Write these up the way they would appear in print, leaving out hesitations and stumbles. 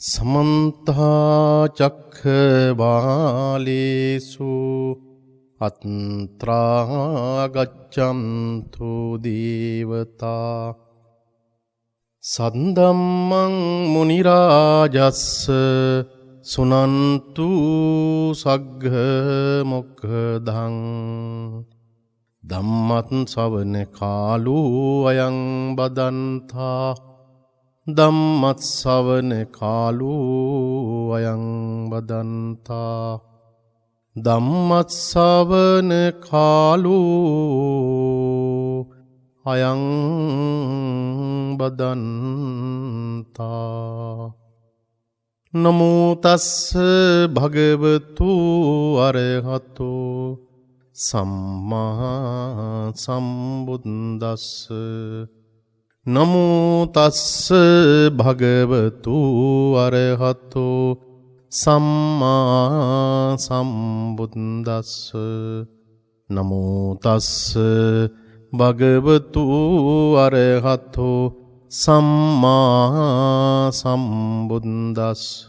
समन्ता चक्रवालेषु अत्रा गच्छन्तु देवता सद्धम्मं मुनिराजस्स सुनन्तु सग्घ मोक्खदं धम्मं श्रवण कालो अयं बदन्ता ධම්මස්සවන කාලෝ අයං බදන්තා ධම්මස්සවන කාලෝ අයං බදන්තා නමෝ තස්ස භගවතු අරහතෝ සම්මා සම්බුද්දස්ස නමෝ තස්ස භගවතු අරහතෝ සම්මා සම්බුද්දස්ස නමෝ තස්ස භගවතු අරහතෝ සම්මා සම්බුද්දස්ස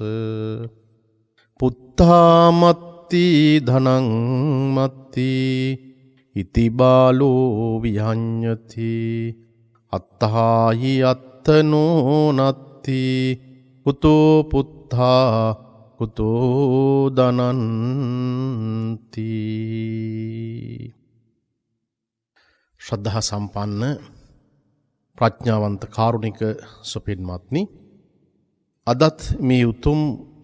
පුත්තාමත්ති ධනං මත්ති ඉති බාලෝ විහඤ්ඤති අත්තාහි අත්තනෝ නත්ති කුතෝ පුත්තා කුතෝ දනන්ති. ශ්‍රද්ධා සම්පන්න ප්‍රඥාවන්ත කාරුණික සුපින්වත්නි, අදත් මේ උතුම්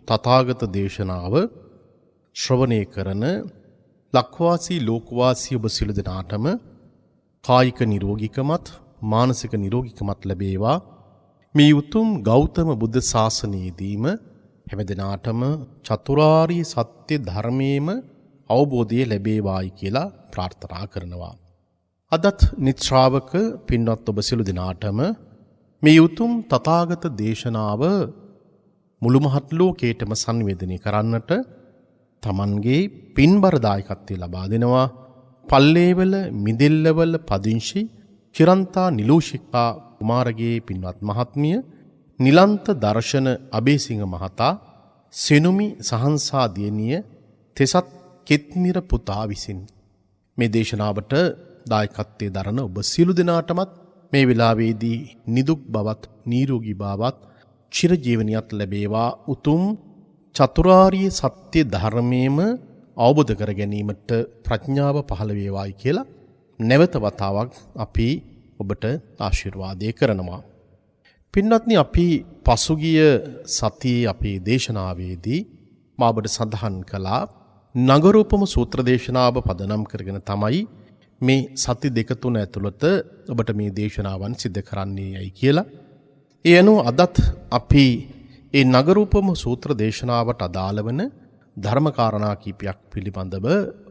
තථාගත දේශනාව ශ්‍රවණය කරන ලක්වාසී ලෝකවාසී ඔබ සියලු දෙනාටම කායික නිරෝගීකමත් මානසික නිරෝගීකමත් ලැබේවා. මේ උතුම් ගෞතම බුද්ධ ශාසනයේදීම හැමදෙනාටම චතුරාර්ය සත්‍ය ධර්මයේම අවබෝධය ලැබේවායි කියලා ප්‍රාර්ථනා කරනවා. අදත් නිත්ශ්‍රාවක පින්වත් ඔබ සියලු දෙනාටම මේ උතුම් තථාගත දේශනාව මුළු මහත් ලෝකයටම සංවේදනය කරන්නට තමන්ගේ පින්බර දායකත්වය ලබා දෙනවා. පල්ලේවල මිදෙල්ලවල පදිංචි චිරන්තා නිලූෂිකා කුමාරගේ පින්වත් මහත්මිය නිලන්ත දර්ශන අබේසිංහ මහතා සෙනුමි සහංසා දියණිය තෙසත් කෙත්මිර පුතා විසින් මේ දේශනාවට දායකත්වයේ දරන ඔබ සියලු දෙනාටමත් මේ වෙලාවේදී නිදුක් බවත් නිරෝගී බවත් චිරජීවනියත් ලැබේවා. උතුම් චතුරාර්ය සත්‍ය ධර්මයේම අවබෝධ කර ගැනීමට ප්‍රඥාව පහළ වේවායි කියලා නැවත වතාවක් අපි ඔබට ආශිර්වාදය කරනවා. පින්වත්නි, අපි පසුගිය සතියේ අපේ දේශනාවේදී මා ඔබට සඳහන් කළා නගරූපම සූත්‍ර දේශනාව පදනම් කරගෙන තමයි මේ සති දෙක තුන ඇතුළත ඔබට මේ දේශනාවන් සිද්ධ කරන්නේ යයි කියලා. ඒ අනුව අදත් අපි ඒ නගරූපම සූත්‍ර දේශනාවට අදාළ වන ධර්මකාරණා කීපයක් පිළිබඳව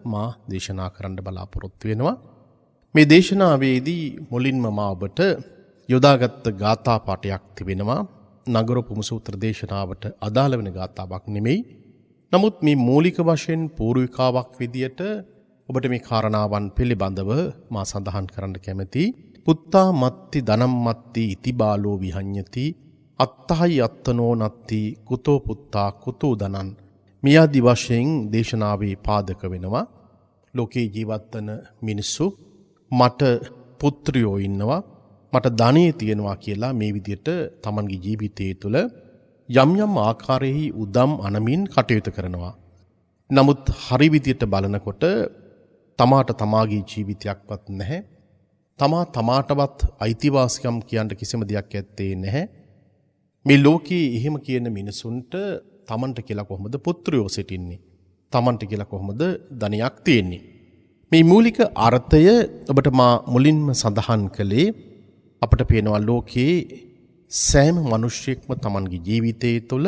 මා දේශනා කරන්න බලාපොරොත්තු වෙනවා. මේ දේශනාවේදී මුලින්ම මා ඔබට යොදාගත් ගාථා පාඨයක් තිබෙනවා. නගරෝපම සූත්‍ර දේශනාවට අදාළ වෙන ගාථාවක් නෙමෙයි. නමුත් මේ මූලික වශයෙන් පූර්විකාවක් විදියට ඔබට මේ කාරණාවන් පිළිබඳව මා සඳහන් කරන්න කැමැතියි. පුත්තා මත්ති ධනම් මත්ති ඉති බාලෝ විහඤ්ඤති අත්තහයි අත්තනෝ නත්ති කුතෝ පුත්තා කුතෝ ධනං මේ ආදි වශයෙන් දේශනාවේ පාදක වෙනවා. ලෝකේ ජීවත් වන මිනිස්සු මට පුත්‍රයෝ ඉන්නවා, මට ධනෙ තියෙනවා කියලා මේ විදිහට තමන්ගේ ජීවිතය තුළ යම් යම් ආකාරයෙහි උදම් අනමින් කටයුතු කරනවා. නමුත් හරි විදිහට බලනකොට තමාට තමාගේ ජීවිතයක්වත් නැහැ. තමාටවත් අයිතිවාසිකම් කියන්න කිසිම දෙයක් ඇත්තේ නැහැ. මේ ලෝකයේ එහෙම කියන මිනිසුන්ට තමන්ට කියලා කොහොමද පුත්‍රයෝ සිටින්නේ? තමන්ට කියලා කොහොමද ධනයක් තියෙන්නේ? මේ මූලික අර්ථය ඔබට මා මුලින්ම සඳහන් කළේ අපට පේනවා ලෝකයේ සෑම මිනිසෙක්ම තමන්ගේ ජීවිතයේ තුළ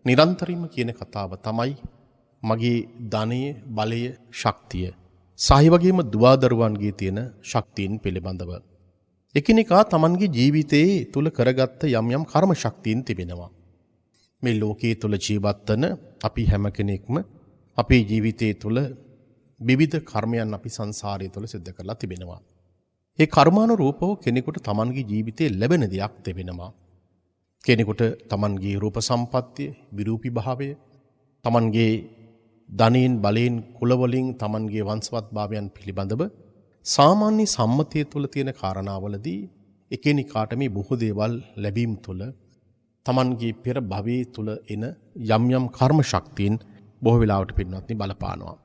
නිරන්තරයෙන්ම කියන කතාව තමයි මගේ ධනය, බලය, ශක්තිය. සාහි වගේම දුවදරුවන්ගේ තියෙන ශක්තියින් පිළිබඳව. එකිනෙකා තමන්ගේ ජීවිතයේ තුළ කරගත්ත යම් යම් කර්ම ශක්තියින් තිබෙනවා. මේ ලෝකයේ තුළ ජීවත් වන අපි හැම කෙනෙක්ම අපේ ජීවිතයේ තුළ විවිධ කර්මයන් අපි සංසාරය තුළ සිද්ධ කරලා තිබෙනවා. ඒ කර්මානුරූපව කෙනෙකුට තමන්ගේ ජීවිතයේ ලැබෙන දෙයක් තිබෙනවා. කෙනෙකුට තමන්ගේ රූප සම්පත්තිය, විරූපී භාවය, තමන්ගේ ධනෙන් බලයෙන් කුලවලින් තමන්ගේ වංශවත් භාවයන් පිළිබඳව සාමාන්‍ය සම්මතය තුළ තියෙන කාරණාවලදී එකිනෙකාට මේ බොහෝ දේවල් ලැබීම තුළ තමන්ගේ පෙර භවයේ තුළ එන යම් යම් කර්ම ශක්තියින් බොහෝ වෙලාවට පින්වත්නි බලපානවා.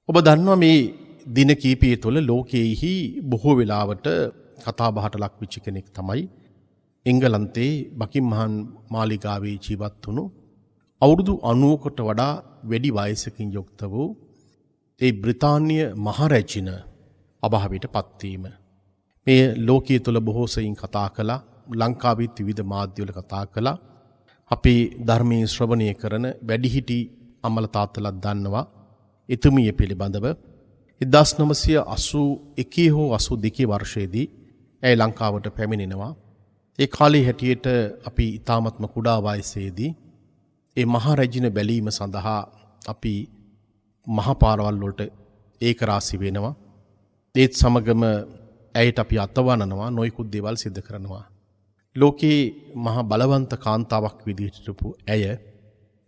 ඔබ දන්නවා මේ දින කීපය තුළ ලෝකයේහි බොහෝ වෙලාවට කතාබහට ලක් වෙච්ච කෙනෙක් තමයි එංගලන්තයේ බකින්හම් මාලිගාවේ ජීවත් වුණු අවුරුදු 90කට වඩා වැඩි වයසකින් යුක්ත වූ ඒ බ්‍රිතාන්‍ය මහරැජින අභාවයට පත්වීම. මේ ලෝකයේ තුළ බොහෝ සෙයින් කතා කළා, ලංකාවේ විවිධ මාධ්‍යවල කතා කළා. අපේ ධර්මයේ ශ්‍රවණය කරන වැඩිහිටි අම්මල තාත්තලා දන්නවා එතුමිය පිළිබඳව 1981 හෝ 82 වර්ෂයේදී ඇය ලංකාවට පැමිණෙනවා. ඒ කාලේ හැටියට අපි ඊ타මත්ම කුඩා වයසේදී ඒ මහා රැජින බැලීම සඳහා අපි මහා පාරවල් වලට ඒක රාසි වෙනවා. ඒත් සමගම ඇයට අපි අතවනනවා, නොයෙකුත් දේවල් සිදු කරනවා. ලෝකේ මහා බලවන්ත කාන්තාවක් විදිහට හිටපු ඇය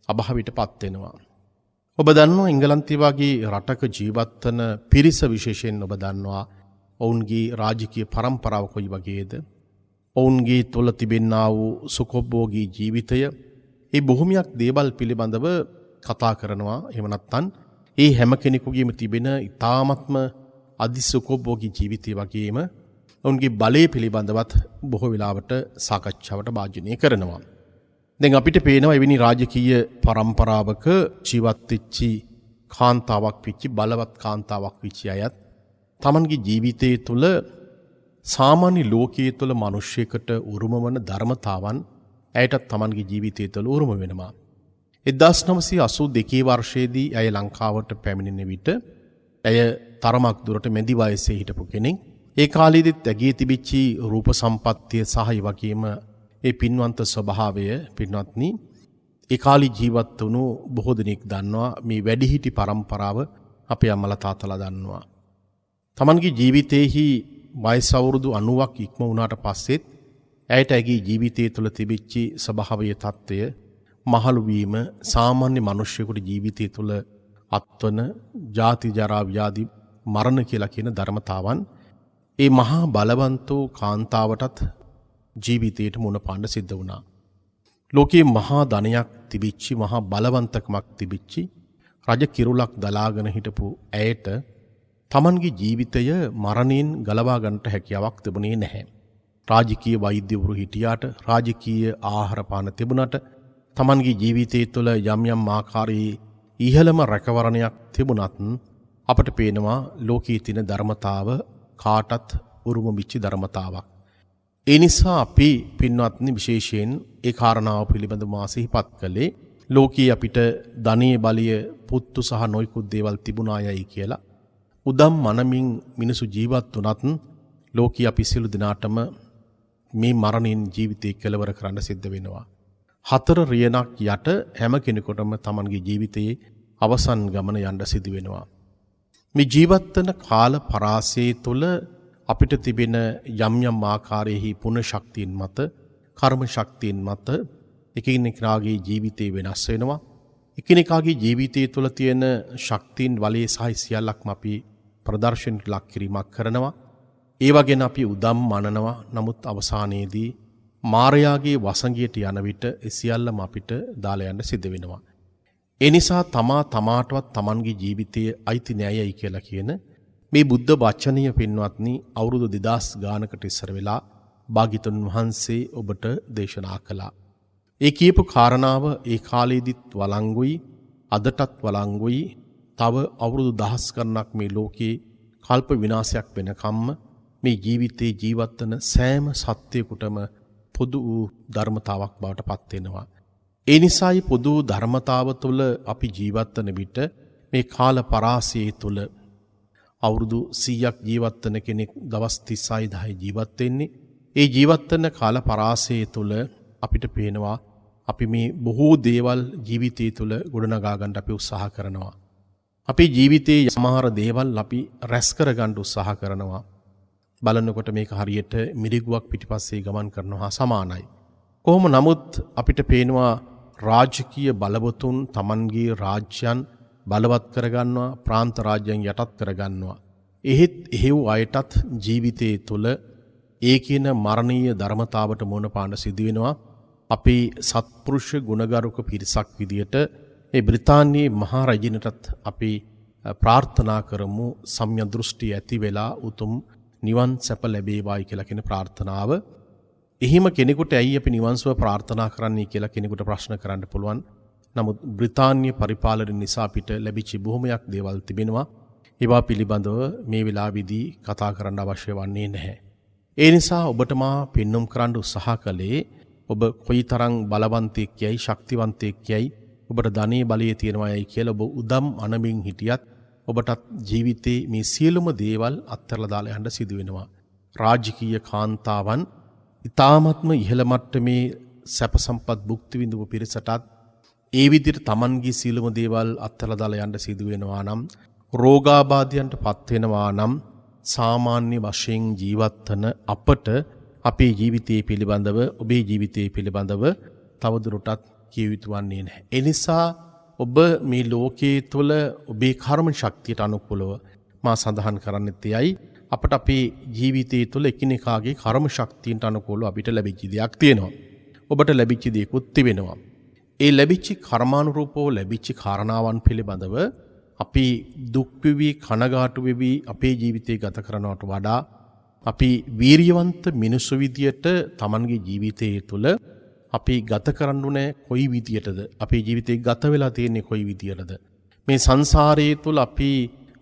අභාවයටපත් වෙනවා. ඔබ දන්නවා එංගලන්තය වගේ රටක ජීවත් වන පිරිස විශේෂයෙන් ඔබ දන්නවා ඔවුන්ගේ රාජකීය පරම්පරාව කොයි වගේද? ඔවුන්ගේ තුළ තිබෙන්නා වූ සුඛෝභෝගී ජීවිතය, ඒ බොහොමයක් දේවල් පිළිබඳව කතා කරනවා. එහෙම නැත්නම් ඒ හැම කෙනෙකුගේම තිබෙන ඊ타ත්ම අධිසුඛෝභෝගී ජීවිතය වගේම ඔවුන්ගේ බලය පිළිබඳවත් බොහෝ වෙලාවට සාකච්ඡාවට භාජනය කරනවා. දැන් අපිට පේනවා එවැනි රාජකීය පරම්පරාවක ජීවත් වෙච්චි කාන්තාවක් වෙච්චි බලවත් කාන්තාවක් වෙච්චි අයත් තමන්ගේ ජීවිතයේ තුළ සාමාන්‍ය ලෝකයේ තුළ මිනිසෙකුට උරුම වන ධර්මතාවන් ඇයටත් තමන්ගේ ජීවිතය තුළ උරුම වෙනවා. 1982 වර්ෂයේදී ඇය ලංකාවට පැමිණෙන විට ඇය තරමක් දුරට මැදි වයසේ හිටපු කෙනෙක්. ඒ කාලෙදිත් ඇගේ තිබිච්චි රූප සම්පත්තිය සහ ඒ වගේම ඒ පින්වන්ත ස්වභාවය පින්වත්නි ඒ කාලේ ජීවත් වුණු බොහෝ දෙනෙක් දන්නවා. මේ වැඩිහිටි පරම්පරාව අපේ අම්මලා තාත්තලා දන්නවා. තමන්ගේ ජීවිතයේහි වයස අවුරුදු 90ක් ඉක්ම වුණාට පස්සෙත් ඇයට ඇගේ ජීවිතය තුළ තිබිච්චි ස්වභාවීය తত্ত্বය මහලු වීම සාමාන්‍ය මිනිසෙකුට ජීවිතය තුළ අත්වන ජාති ජරා ව්‍යාධි මරණ කියලා කියන ධර්මතාවන් ඒ මහා බලවන්තෝ කාන්තාවටත් ජීවිතයට මුණ පාන්න සිද්ධ වුණා. ලෝකයේ මහා ධනයක් තිබිච්චි, මහා බලවන්තකමක් තිබිච්චි රජ කිරුලක් දලාගෙන හිටපු ඇයට තමන්ගේ ජීවිතය මරණයෙන් ගලවා ගන්නට හැකියාවක් තිබුණේ නැහැ. රාජකීය වෛද්‍යවරු හිටියාට, රාජකීය ආහාර පාන තිබුණාට, තමන්ගේ ජීවිතය තුළ යම් යම් ආකාරයේ ඉහළම රැකවරණයක් තිබුණත් අපට පේනවා ලෝකයේ තියෙන ධර්මතාව කාටත් උරුම වෙච්ච ධර්මතාවක්. ඒ නිසා අපි පින්වත්නි විශේෂයෙන් ඒ කාරණාව පිළිබඳව මා සිහිපත් කළේ ලෝකයේ අපිට ධනීය බලය පුත්තු සහ නොයිකුත් දේවල් තිබුණායයි කියලා. උදම් මනමින් මිනිසු ජීවත් වුණත් ලෝකයේ අපි සියලු දෙනාටම මේ මරණින් ජීවිතේ කෙලවර කරන්න සිද්ධ වෙනවා. 4 රියනක් යට හැම කෙනෙකුටම තමන්ගේ ජීවිතයේ අවසන් ගමන යන්න සිදු වෙනවා. මේ ජීවත් වන කාල පරාසයේ තුල අපිට තිබෙන යම් යම් ආකාරයේහි පුණ්‍ය ශක්තියින් මත, කර්ම ශක්තියින් මත එකිනෙකාගේ ජීවිතේ වෙනස් වෙනවා. එකිනෙකාගේ ජීවිතය තුළ තියෙන ශක්තියින් වලේ සහ සියල්ලක්ම අපි ප්‍රදර්ශනයට ලක් කිරීමක් කරනවා. ඒවා ගැන අපි උදම් මනනවා. නමුත් අවසානයේදී මාරයාගේ වසඟයට යන විට ඒ සියල්ලම අපිට දාලා යන්න සිද්ධ වෙනවා. ඒ නිසා තමාටවත් තමන්ගේ ජීවිතයේ අයිති නෑයයි කියලා කියන මේ බුද්ධ වචනය පින්වත්නි අවුරුදු 2000 ගානකට ඉස්සර වෙලා භාග්‍යතුන් වහන්සේ ඔබට දේශනා කළා. ඒ කියපු කාරණාව ඒ කාලේදීත් වළංගුයි, අදටත් වළංගුයි. තව අවුරුදු 10 ගණනක් මේ ලෝකේ කල්ප විනාශයක් වෙනකම්ම මේ ජීවිතේ ජීවත් වෙන සෑම සත්‍යයකටම පොදු වූ ධර්මතාවක් බවට පත් වෙනවා. ඒ නිසායි පොදු ධර්මතාව තුළ අපි ජීවත් වන විට මේ කාල පරාසයේ තුළ අවුරුදු 100ක් ජීවත් වෙන කෙනෙක් දවස් 36 ජීවත් වෙන්නේ. ඒ ජීවත් වෙන කාල පරාසයේ තුළ අපිට පේනවා අපි මේ බොහෝ දේවල් ජීවිතය තුළ ගොඩනගා ගන්න අපි උත්සාහ කරනවා. අපේ ජීවිතයේ සමහර දේවල් අපි රැස් කර ගන්න උත්සාහ කරනවා. බලනකොට මේක හරියට මිරිගුවක් පිටිපස්සේ ගමන් කරනවා සමානයි. කොහොම නමුත් අපිට පේනවා රාජකීය බලවතුන් තමන්ගේ රාජ්‍යයන් බලවත් කරගන්නවා, ප්‍රාන්ත රාජ්‍යයන් යටත් කරගන්නවා. එහෙත් එහෙව් අයටත් ජීවිතයේ තුළ ඒ කියන මරණීය ධර්මතාවට මුහුණ පාන්න සිදු වෙනවා. අපේ සත්පුරුෂ ගුණගරුක පිරිසක් විදියට ඒ බ්‍රිතාන්‍යයේ මහා රජිනටත් අපි ප්‍රාර්ථනා කරමු සම්‍යක් දෘෂ්ටි ඇති වෙලා උතුම් නිවන් සැප ලැබේවායි කියලා කියන ප්‍රාර්ථනාව. එහෙම කෙනෙකුට ඇයි අපි නිවන් සුව ප්‍රාර්ථනා කරන්නේ කියලා කෙනෙකුට ප්‍රශ්න කරන්න පුළුවන්. නමුත් බ්‍රිතාන්‍ය පරිපාලන නිසා අපිට ලැබිච්ච බොහොමයක් දේවල් තිබෙනවා. ඒවා පිළිබඳව මේ වෙලාවේදී කතා කරන්න අවශ්‍ය වන්නේ නැහැ. ඒ නිසා ඔබට මා පෙන්눔 කරන්න උත්සාහ කළේ ඔබ කොයිතරම් බලවන්තයෙක් යයි ශක්තිවන්තයෙක් යයි ඔබට ධනෙ බලයේ තියෙනවායි කියලා ඔබ උදම් අනමින් හිටියත් ඔබටත් ජීවිතේ මේ සියලුම දේවල් අත්හැරලා දාලා යන්න සිදු වෙනවා. රාජකීය කාන්තාවන් ඊ타ත්ම ඉහළ මට්ටමේ සැප සම්පත් භුක්ති විඳපු පිරිසටත් ඒ විදිහට Tamanගේ සියලුම දේවල් අත්හැරලා දාලා යන්න සිදු වෙනවා නම් රෝගාබාධයන්ට පත් වෙනවා නම් සාමාන්‍ය වශයෙන් ජීවත් වන අපට අපේ ජීවිතයේ පිළිබඳව ඔබේ ජීවිතයේ පිළිබඳව තවදුරටත් කිය යුතු වන්නේ නැහැ. ඒ නිසා ඔබ මේ ලෝකයේ තුල ඔබේ කර්ම ශක්තියට අනුකූලව මා සඳහන් කරන්නෙත් එයයි අපට අපේ ජීවිතයේ තුල එකිනෙකාගේ කර්ම ශක්තියට අනුකූලව අපිට ලැබිච්ච දෙයක් තියෙනවා. ඔබට ලැබිච්ච දේකුත් තිබෙනවා. ඒ ලැබිච්ච කර්මානුරූපව ලැබිච්ච කාරණාවන් පිළිබඳව අපි දුක් වෙවි කනගාටු වෙවි අපේ ජීවිතය ගත කරනවට වඩා අපි වීරියවන්ත මිනිස්සු විදියට Tamanගේ ජීවිතයේ තුල අපි ගත කරන්න ඕනේ කොයි විදියටද අපේ ජීවිතේ ගත වෙලා තියෙන්නේ කොයි විදියටද මේ සංසාරයේ තුල අපි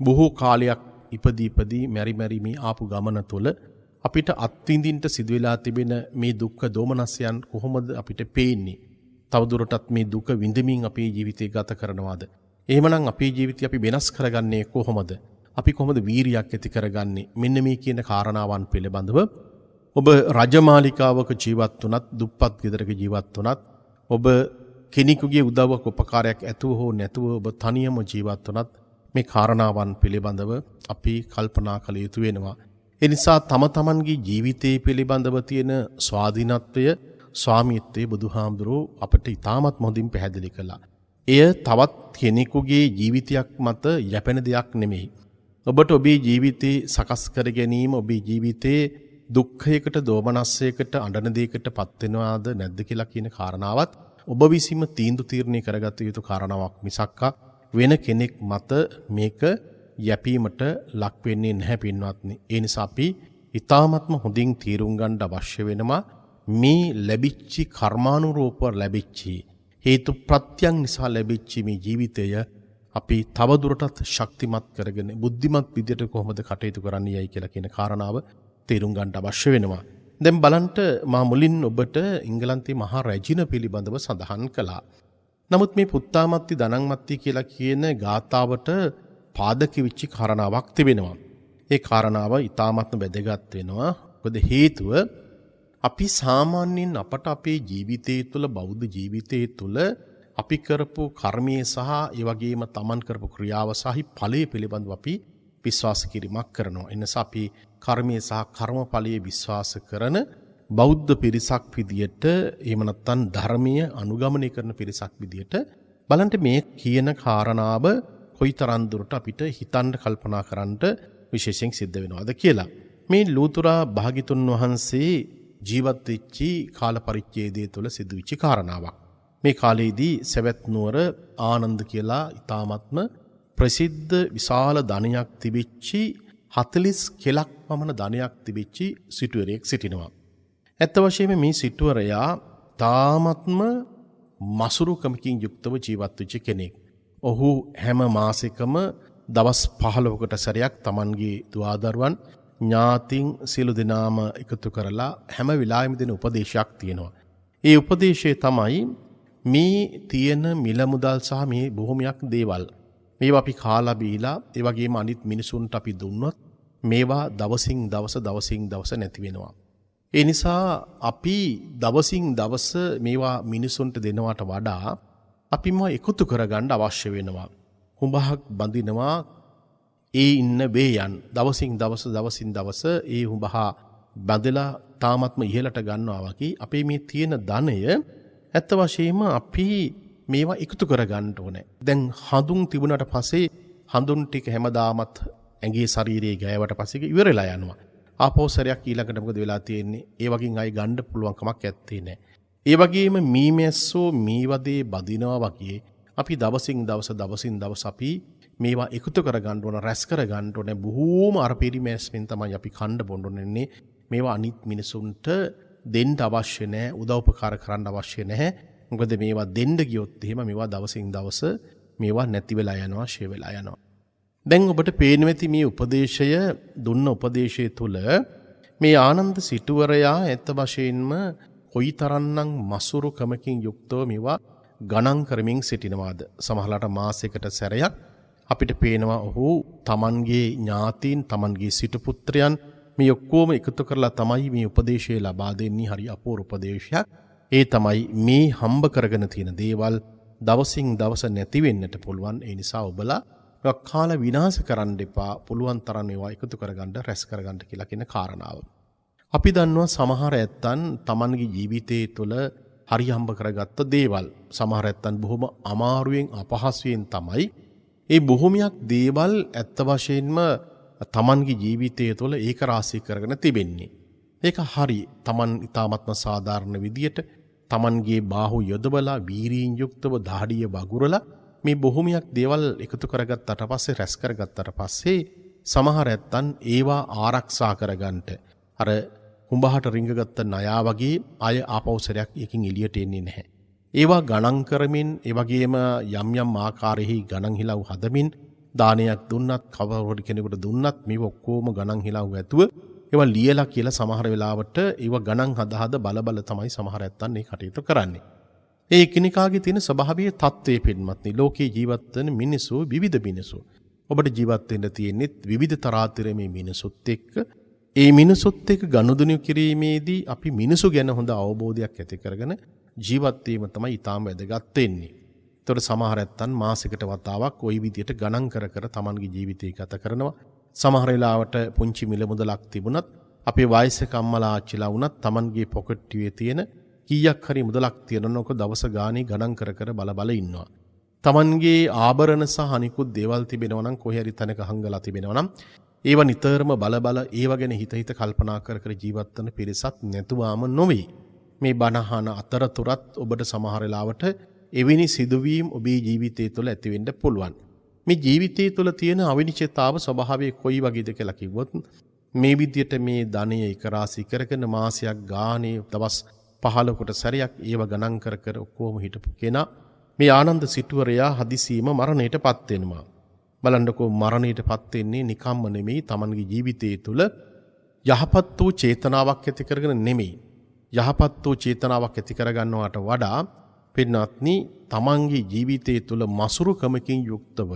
බොහෝ කාලයක් ඉපදී මෙරි මේ ආපු ගමන තුල අපිට අත්විඳින්න සිදු වෙලා තිබෙන මේ දුක්ඛ දෝමනස්යන් කොහොමද අපිට පේන්නේ තවදුරටත් මේ දුක විඳමින් අපේ ජීවිතේ ගත කරනවාද එහෙමනම් අපේ ජීවිතය අපි වෙනස් කරගන්නේ කොහොමද අපි කොහොමද වීරියක් ඇති කරගන්නේ මෙන්න මේ කියන කාරණාවන් පිළිබඳව ඔබ රජමාලිකාවක ජීවත් වුණත් දුප්පත් ගෙදරක ජීවත් වුණත් ඔබ කෙනෙකුගේ උදව්වක් උපකාරයක් ඇතුව හෝ නැතුව ඔබ තනියම ජීවත් වුණත් මේ කාරණාවන් පිළිබඳව අපි කල්පනා කළ යුතු වෙනවා. ඒ නිසා තම තමන්ගේ ජීවිතයේ පිළිබඳව තියෙන ස්වාධීනත්වය ස්වාමීත්වයේ බුදුහාමුදුරුවෝ අපට ඉතාමත් හොඳින් පැහැදිලි කළා. එය තවත් කෙනෙකුගේ ජීවිතයක් මත යැපෙන දෙයක් නෙමෙයි. ඔබට ඔබේ ජීවිතේ සකස් කර ගැනීම ඔබේ ජීවිතේ දුක්ඛයකට දෝමනස්සයකට අඬන දෙයකට පත් වෙනවාද නැද්ද කියලා කියන කාරණාවත් ඔබ විසින්ම තීන්දුව කරගත යුතු කාරණාවක් මිසක්ක වෙන කෙනෙක් මත මේක යැපීමට ලක් වෙන්නේ නැහැ පින්වත්නි. ඒ නිසා අපි ඊ타ත්ම හොඳින් තීරුම් ගන්න අවශ්‍ය වෙනවා මේ ලැබිච්ච කර්මානුරූපව ලැබිච්ච හේතු ප්‍රත්‍යයන් නිසා ලැබිච්ච මේ ජීවිතය අපි තවදුරටත් ශක්තිමත් කරගෙන බුද්ධිමත් විදියට කොහොමද කටයුතු කරන්නේයි කියලා කියන කාරණාව තේරුම් ගන්න අවශ්‍ය වෙනවා. දැන් බලන්න මා මුලින් ඔබට ඉංගලන්තයේ මහා රැජින පිළිබඳව සඳහන් කළා. නමුත් මේ පුත්තාමත්ති ධනංමත්ති කියලා කියන ගාථාවට පාදක වෙච්ච කාරණාවක් තිබෙනවා. ඒ කාරණාව ඊ타ත්ම වැදගත් වෙනවා. මොකද හේතුව අපි සාමාන්‍යයෙන් අපට අපේ ජීවිතයේ තුල බෞද්ධ ජීවිතයේ තුල අපි කරපු කර්මයේ සහ ඒ වගේම තමන් කරපු ක්‍රියාව සහ ඵලයේ පිළිබඳව අපි විශ්වාස කිරීමක් කරනවා. එනිසා අපි කර්මයේ සහ කර්මඵලයේ විශ්වාස කරන බෞද්ධ පිරිසක් විදියට එහෙම නැත්නම් ධර්මීය අනුගමනය කරන පිරිසක් විදියට බලන්න මේ කියන කාරණාව කොයිතරම් දුරට අපිට හිතන්න කල්පනා කරන්න විශේෂයෙන් සිද්ධ වෙනවද කියලා. මේ ලූතුරා භාග්‍යතුන් වහන්සේ ජීවත් වෙච්ච කාල පරිච්ඡේදය තුළ සිදුවිච්ච කාරණාවක්. මේ කාලයේදී සවැත් නුවර ආනන්ද කියලා ඊ타ත්ම ප්‍රසිද්ධ විශාල ධනයක් තිබිච්ච 40 කෙලක් පමණ ධනයක් තිබිච්ච සිටුවරයෙක් සිටිනවා. ඇත්ත වශයෙන්ම මේ සිටුවරයා තාමත්ම මසුරුකමකින් යුක්තව ජීවත් වෙච්ච කෙනෙක්. ඔහු හැම මාසෙකම දවස් 15කට සැරයක් Tamanගේ දුවදරුවන් ඥාතින් සියලු දෙනාම එකතු කරලා හැම වෙලාවෙම දෙන උපදේශයක් තියෙනවා. ඒ උපදේශය තමයි මේ තියෙන මිල මුදල් සහ මේ බොහොමයක් දේවල් මේවා අපි කාලා බීලා ඒ වගේම අනිත් මිනිසුන්ට අපි දුන්නොත් මේවා දවසින් දවස නැති වෙනවා. ඒ නිසා අපි දවසින් දවස මේවා මිනිසුන්ට දෙනවට වඩා අපි මේවා එකතු කරගන්න අවශ්‍ය වෙනවා. හුඹහක් බඳිනවා ඒ ඉන්න වේයන් දවසින් දවස ඒ හුඹහ බඳලා තාමත්ම ඉහළට ගන්නවා වගේ අපේ මේ තියෙන ධනය ඇත්ත වශයෙන්ම අපි මේවා එකතු කර ගන්න ඕනේ. දැන් හඳුන් තිබුණාට පස්සේ හඳුන් ටික හැමදාමත් ඇඟේ ශරීරයේ ගෑවට පස්සේ ඉවරලා යනවා. ආපෝසරයක් ඊළඟට මොකද වෙලා තියෙන්නේ? ඒ වගේ අය ගන්න පුළුවන් කමක් ඇත්තේ නැහැ. ඒ වගේම මීමැස්සෝ මේ වදේ බදිනවා වගේ අපි දවසින් දවස අපි මේවා එකතු කර ගන්න ඕන, රැස් කර ගන්න ඕනේ. බොහෝම අර පරිමැස්මින් තමයි අපි කණ්ඩ බොන්න ඕනේ. මේවා අනිත් මිනිසුන්ට දෙන්න අවශ්‍ය නැහැ, උදව්පකාර කරන්න අවශ්‍ය නැහැ. මොකද මේවා දෙන්න ගියොත් එහෙම මේවා දවසින් දවස මේවා නැති වෙලා යනවා, ෂේ වෙලා යනවා. දැන් ඔබට පේන වෙති මේ උපදේශය දුන්න උපදේශය තුල මේ ආනන්ද සිටුවරයා ඇත්ත වශයෙන්ම කොයිතරම්නම් මසුරුකමකින් යුක්තව මේවා ගණන් කරමින් සිටිනවාද. සමහරලාට මාසයකට සැරයක් අපිට පේනවා ඔහු තමන්ගේ ඥාතීන්, තමන්ගේ සිටු පුත්‍රයන් මේ ඔක්කොම එකතු කරලා තමයි මේ උපදේශය ලබා දෙන්නේ. හරි අපූර්ව උපදේශයක්. ඒ තමයි මේ හම්බ කරගෙන තියෙන දේවල් දවසින් දවස නැති වෙන්නට පුළුවන්. ඒ නිසා ඔබලා කාල විනාශ කරන්න එපා. පුළුවන් තරම් ඒවා එකතු කරගන්න, රැස් කරගන්න කියලා කියන කාරණාව. අපි දන්නවා සමහර ඇත්තන් තමන්ගේ ජීවිතයේ තුළ හරි හම්බ කරගත්ත දේවල් සමහර ඇත්තන් බොහොම අමාරුවෙන් අපහසුයෙන් තමයි ඒ බොහොමයක් දේවල් ඇත්ත වශයෙන්ම තමන්ගේ ජීවිතය තුළ ඒක රාශී කරගෙන තිබෙන්නේ. ඒක හරි. තමන් ඉතාමත්ම සාධාරණ විදියට තමන්ගේ බාහුව යොදවලා වීරියෙන් යුක්තව දහඩිය වගුරලා මේ බොහොමයක් දේවල් එකතු කරගත්තට පස්සේ, රැස් කරගත්තට පස්සේ සමහර ඇත්තන් ඒවා ආරක්ෂා කරගන්නට අර හුඹහට රිංගගත්ත නයා වගේ අය ආපෞසරයක් එකකින් එළියට එන්නේ නැහැ. ඒවා ගණන් කරමින්, ඒ වගේම යම් යම් ආකාරෙහි ගණන් හිලව් හදමින් දානයක් දුන්නත්, කවුරු කෙනෙකුට දුන්නත් මේ ඔක්කොම ගණන් හිලව් ඇතුව ඒවා ලියලා කියලා සමහර වෙලාවට ඒවා ගණන් හද බල තමයි සමහර ඇත්තන් මේ කටයුතු කරන්නේ. ඒ එකිනෙකාගේ තියෙන ස්වභාවීය තත්ත්වයේ පින්වත්නි, ලෝකේ ජීවත් වෙන මිනිස්සු විවිධ මිනිස්සු. ඔබට ජීවත් වෙන්න තියෙන්නේ විවිධ තරාතිරමේ මේ මිනිසුත් එක්ක. ඒ මිනිසුත් එක්ක ගනුදෙනු කිරීමේදී අපි මිනිසු ගැන හොඳ අවබෝධයක් ඇති කරගෙන ජීවත් වීම තමයි ඊටාම වැදගත් වෙන්නේ. ඒතකොට සමහර ඇත්තන් මාසයකට වතාවක් ওই විදියට ගණන් කර තමන්ගේ ජීවිතය ගත කරනවා. සමහර වෙලාවට පුංචි මිල මුදලක් තිබුණත් අපේ වයසක අම්මලා ආච්චිලා වුණත් තමන්ගේ පොකට් ටිකේ තියෙන කීයක් හරි මුදලක් තියෙනවනක දවස ගානේ ගණන් කර බල ඉන්නවා. තමන්ගේ ආභරණ සහ අනිකුත් දේවල් තිබෙනවා නම්, කොහේ හරි තැනක හංගලා තිබෙනවා නම් ඒවා නිතරම බල ඒව ගැන හිත කල්පනා කර ජීවත් වෙන පිරිසක් නැතුවම නොවේ. මේ බණහන අතරතුරත් ඔබට සමහර වෙලාවට එවැනි සිදුවීම් ඔබේ ජීවිතය තුළ ඇති වෙන්න පුළුවන්. මේ ජීවිතය තුළ තියෙන අවිනිශ්චිතතාව ස්වභාවය කොයි වගේද කියලා කිව්වොත්, මේ විදියට මේ ධනය එක රාශී කරගෙන මාසයක් ගානේ දවස් 15කට සැරයක් ඒව ගණන් කර ඔක්කොම හිටපු කෙනා මේ ආනන්ද සිටුවරයා හදිසියෙම මරණයටපත් වෙනවා. බලන්නකෝ, මරණයටපත් වෙන්නේ නිකම්ම නෙමෙයි, තමන්ගේ ජීවිතය තුළ යහපත් වූ චේතනාවක් ඇති කරගෙන නෙමෙයි. යහපත් වූ චේතනාවක් ඇති කරගන්නවට වඩා පින්වත්නි, තමන්ගේ ජීවිතය තුළ මසුරුකමකින් යුක්තව,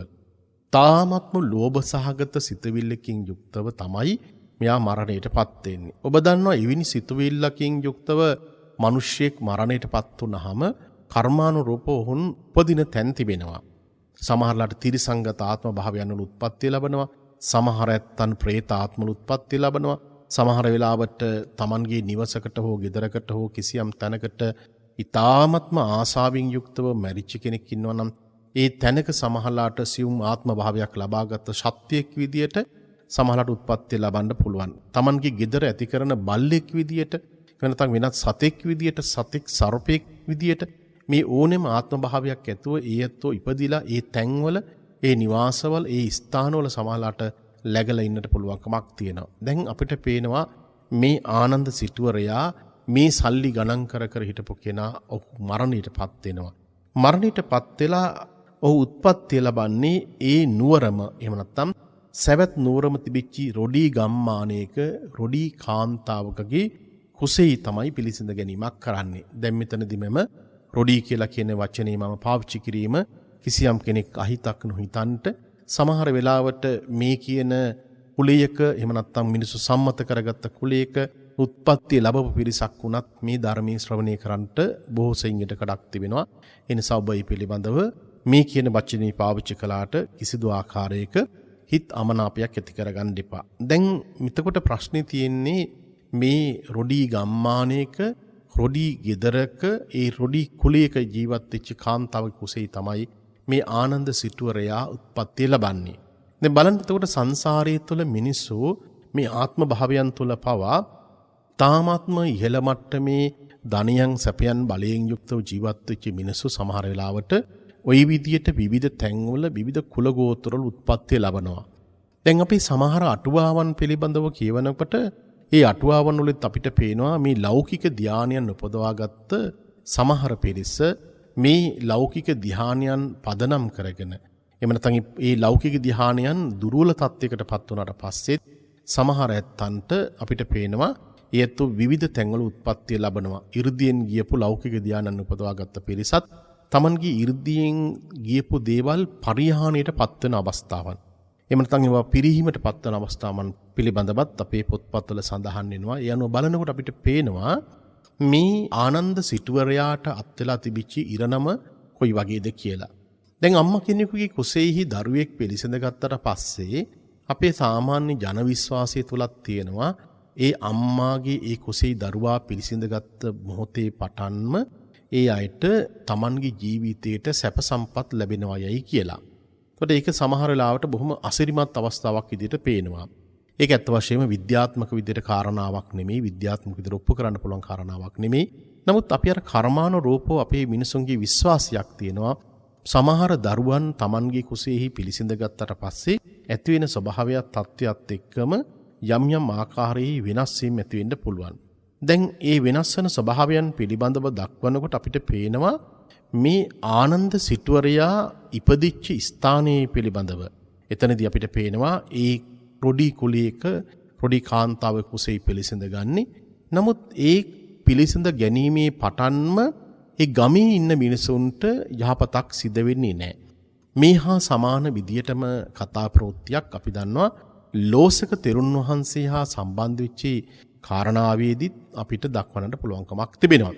තාමත්ම ලෝභ සහගත සිතවිල්ලකින් යුක්තව තමයි මෙයා මරණයටපත් වෙන්නේ. ඔබ දන්නවා එවැනි සිතවිල්ලකින් යුක්තව මිනිස්සෙක් මරණයටපත් වුනහම කර්මානුරූපව ඔවුන් උපදින තැන් තිබෙනවා. සමහරලාට තිරිසංගත ආත්ම භාවයන් වල උත්පත්ති ලැබෙනවා. සමහර ඇත්තන් പ്രേත ආත්ම වල උත්පත්ති ලැබෙනවා. සමහර වෙලාවට Tamanගේ නිවසකට හෝ ගෙදරකට හෝ කිසියම් තැනකට ඊ타ත්ම ආසාවෙන් යුක්තව මැරිච්ච කෙනෙක් ඉන්නවා නම් ඒ තැනක සමහරලාට සියුම් ආත්ම භාවයක් ලබාගත් ශක්තියක් විදියට සමහරලාට උත්පත්ති ලබන්න පුළුවන්. Tamanගේ ගෙදර ඇති කරන බල්ලෙක් විදියට, නැත්නම් වෙනත් සතෙක් විදියට, සතෙක් සර්පෙක් විදියට මේ ඕනෙම ආත්ම භාවයක් ඇතුව ඒත්ව ඉපදිලා ඒ තැන්වල, ඒ නිවාසවල, ඒ ස්ථානවල සමහරලාට läගලා ඉන්නට පුළුවන්කමක් තියෙනවා. දැන් අපිට පේනවා මේ ආනන්ද සිටුවරයා මේ සල්ලි ගණන් කර හිටපු කෙනා ඔහු මරණයටපත් වෙනවා. මරණයටපත් වෙලා ඔහු උත්පත්ති ලබන්නේ ඒ නුවරම, එහෙම නැත්නම් සවැත් නුවරම තිබිච්ච රොඩි ගම්මානයක රොඩි කාන්තාවකගේ කුසෙහි තමයි පිළිසිඳ ගැනීමක් කරන්නේ. දැන් මෙතනදි මම රොඩි කියලා කියන වචනේ මම පාවිච්චි කිරීම කිසියම් කෙනෙක් අහිතක් නොහිතන්ට, සමහර වෙලාවට මේ කියන කුලයක, එහෙම නැත්නම් මිනිසු සම්මත කරගත්ත කුලයක උත්පත්ති ලැබපු පිරිසක් වුණත් මේ ධර්මයේ ශ්‍රවණය කරන්නට බොහෝ සෙයින්ට කඩක් තිබෙනවා. ඒ නිසා ඔබ මේ පිළිබඳව මේ කියන වචනේ පාවිච්චි කළාට කිසිදු ආකාරයක හිත අමනාපයක් ඇති කරගන්න එපා. දැන් මෙතකොට ප්‍රශ්නේ තියෙන්නේ මේ රොඩි ගම්මානයක රොඩි ගෙදරක ඒ රොඩි කුලයක ජීවත් වෙච්ච කාන්තාව කුසේ තමයි මේ ආනන්ද සිටුවරයා උත්පත්ති ලබන්නේ. දැන් බලන්න එතකොට සංසාරයේ තුල මිනිස්සු මේ ආත්ම භාවයන් තුල පවා තාමත්ම ඉහළ මට්ටමේ ධනියන් සැපයන් බලයෙන් යුක්තව ජීවත් වෙච්ච මිනිස්සු සමහර වෙලාවට ওই විදියට විවිධ තැන්වල විවිධ කුල ගෝත්‍රවල උත්පත්ති ලබනවා. දැන් අපි සමහර අටුවාවන් පිළිබඳව කියවනකොට ඒ අටුවාවන් වලින් අපිට පේනවා මේ ලෞකික ධානයන් උපදවාගත්ත සමහර පිරිස මේ ලෞකික ධානයන් පදනම් කරගෙන එහෙම නැත්නම් මේ ලෞකික ධානයන් දුර්වල තත්යකට පත් වුණාට පස්සේ සමහර ඇත්තන්ට අපිට පේනවා ඒත් විවිධ තැන්වල උත්පත්ති ලැබනවා. 이르දියෙන් ගියපු ලෞකික ධානයන් උපදවාගත්ත පිරිසත් තමන්ගේ 이르දියෙන් ගියපු දේවල් පරිහානියට පත්වන අවස්ථාවන්. එහෙම නැත්නම් ඒවා පිරිහීමට පත්වන අවස්ථාවන් පිළිබඳවත් අපේ පොත්පත්වල සඳහන් වෙනවා. ඒ අනුව බලනකොට අපිට පේනවා මේ ආනන්ද සිටුවරයාට අත් වෙලා තිබිච්ච ඉරණම කොයි වගේද කියලා. දැන් අම්මා කෙනෙකුගේ කුසෙහි දරුවෙක් පිළිසඳ ගත්තට පස්සේ අපේ සාමාන්‍ය ජන විශ්වාසය තුලක් තියෙනවා ඒ අම්මාගේ ඒ කුසෙහි දරුවා පිළිසඳගත්ත මොහොතේ පටන්ම ඒ අයට Tamanගේ ජීවිතයට සැප සම්පත් ලැබෙනවා යයි කියලා. ඒකට ඒක සමහර වෙලාවට බොහොම අසිරිමත් අවස්ථාවක් විදිහට පේනවා. ඒක ඇත්ත වශයෙන්ම විද්‍යාත්මක විදිහට කාරණාවක් නෙමෙයි, විද්‍යාත්මක විදිහට ඔප්පු කරන්න පුළුවන් කාරණාවක් නෙමෙයි. නමුත් අපි අර කර්මානුරූපව අපේ මිනිසුන්ගේ විශ්වාසයක් තියෙනවා. සමහර දරුවන් Tamanගේ කුසෙහි පිළිසිඳ ගත්තට පස්සේ ඇති වෙන ස්වභාවයත් තත්ත්වයක් එක්කම යම් යම් ආකාරයේ වෙනස් වීම ඇති වෙන්න පුළුවන්. දැන් ඒ වෙනස් වෙන ස්වභාවයන් පිළිබඳව දක්වනකොට අපිට පේනවා මේ ආනන්ද සිටුවරයා ඉපදිච්ච ස්ථානයේ පිළිබඳව. එතනදී අපිට පේනවා ඒ රොඩි කුලයක රොඩි කාන්තාව කුසෙහි පිළිසිඳ ගන්නේ. නමුත් ඒ පිළිසිඳ ගැනීමේ පටන්ම ඒ ගමේ ඉන්න මිනිසුන්ට යහපතක් සිද්ධ වෙන්නේ නැහැ. මේ හා සමාන විදියටම කතා ප්‍රවෘත්තියක් අපි දන්නවා ලෝසක තෙරුන් වහන්සේ හා සම්බන්ධ වෙච්ච කාරණාවේදීත් අපිට දක්වන්නට පුළුවන්කමක් තිබෙනවා.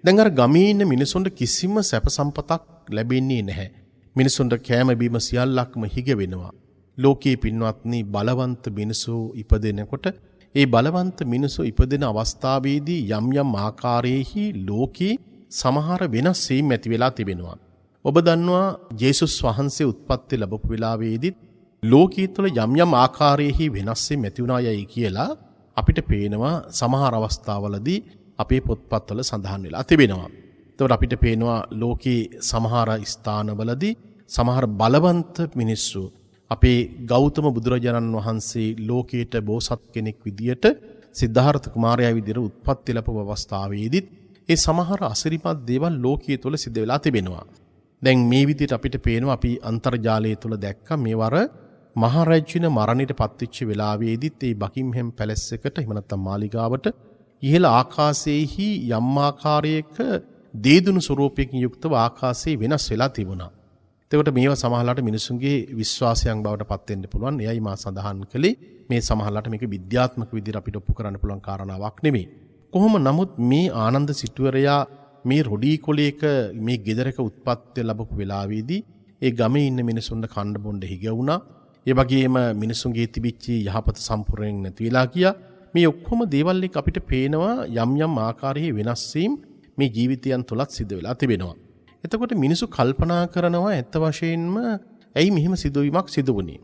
දැන් අර ගමේ ඉන්න මිනිසුන්ට කිසිම සැප සම්පතක් ලැබෙන්නේ නැහැ. මිනිසුන්ට කෑම බීම සියල්ලක්ම හිග වෙනවා. ලෝකයේ පින්වත්නි බලවන්ත මිනිසු ඉපදෙනකොට ඒ බලවන්ත මිනිසු ඉපදෙන අවස්ථාවේදී යම් යම් ආකාරයේහි ලෝකේ සමහර වෙනස් වීම් ඇති වෙලා තිබෙනවා. ඔබ දන්නවා ජේසුස් වහන්සේ උත්පත්ති ලැබපු වෙලාවේදී ලෝකයේ තුල යම් යම් ආකාරයේහි වෙනස් වීම් ඇති වුණා යයි කියලා අපිට පේනවා සමහර අවස්ථාවලදී අපේ පොත්පත්වල සඳහන් වෙලා තිබෙනවා. එතකොට අපිට පේනවා ලෝකේ සමහර ස්ථානවලදී සමහර බලවන්ත මිනිස්සු අපේ ගෞතම බුදුරජාණන් වහන්සේ ලෝකයට බෝසත් කෙනෙක් විදියට සිද්ධාර්ථ කුමාරයා විදියට උත්පත්ති ලැබපු අවස්ථාවේදී ඒ සමහර අසිරිමත් දේවල් ලෝකයේ තුල සිද්ධ වෙලා තිබෙනවා. දැන් මේ විදිහට අපිට පේනවා අපි අන්තර්ජාලය තුල දැක්ක මේවර මහරජින මරණයට පත්වෙච්ච වෙලාවේදීත් ඒ බකින්හැම් පැලස් එකට එහෙම නැත්නම් මාලිගාවට ඉහළ ආකාශයේහි යම් ආකාරයක දේදුණු ස්වරූපයකින් යුක්තව ආකාශයේ වෙනස් වෙලා තිබුණා. එතකොට මේවා සමහරලාට මිනිසුන්ගේ විශ්වාසයන් බවට පත් වෙන්න පුළුවන්. එයයි මා සඳහන් කළේ මේ සමහරලාට මේක විද්‍යාත්මක විදිහට අපිට ඔප්පු කරන්න පුළුවන් කාරණාවක් නෙමෙයි. කොහොම නමුත් මේ ආනන්ද සිටුවරයා මේ රොඩි කොලයක මේ ගෙදරක උත්පත්ති ලැබපු වෙලාවේදී ඒ ගමේ ඉන්න මිනිසුන්ට කන්න බොන්න හිග වුණා. ඒ වගේම මිනිසුන්ගේ තිබිච්ච යහපත සම්පූර්ණයෙන් නැති වෙලා ගියා. මේ ඔක්කොම දේවල් එක්ක අපිට පේනවා යම් යම් ආකාරයේ වෙනස් වීම් මේ ජීවිතයන් තුලත් සිද්ධ වෙලා තිබෙනවා. එතකොට මිනිසු කල්පනා කරනවා ඇත්ත වශයෙන්ම ඇයි මෙහෙම සිදුවීමක් සිදු වුනේ?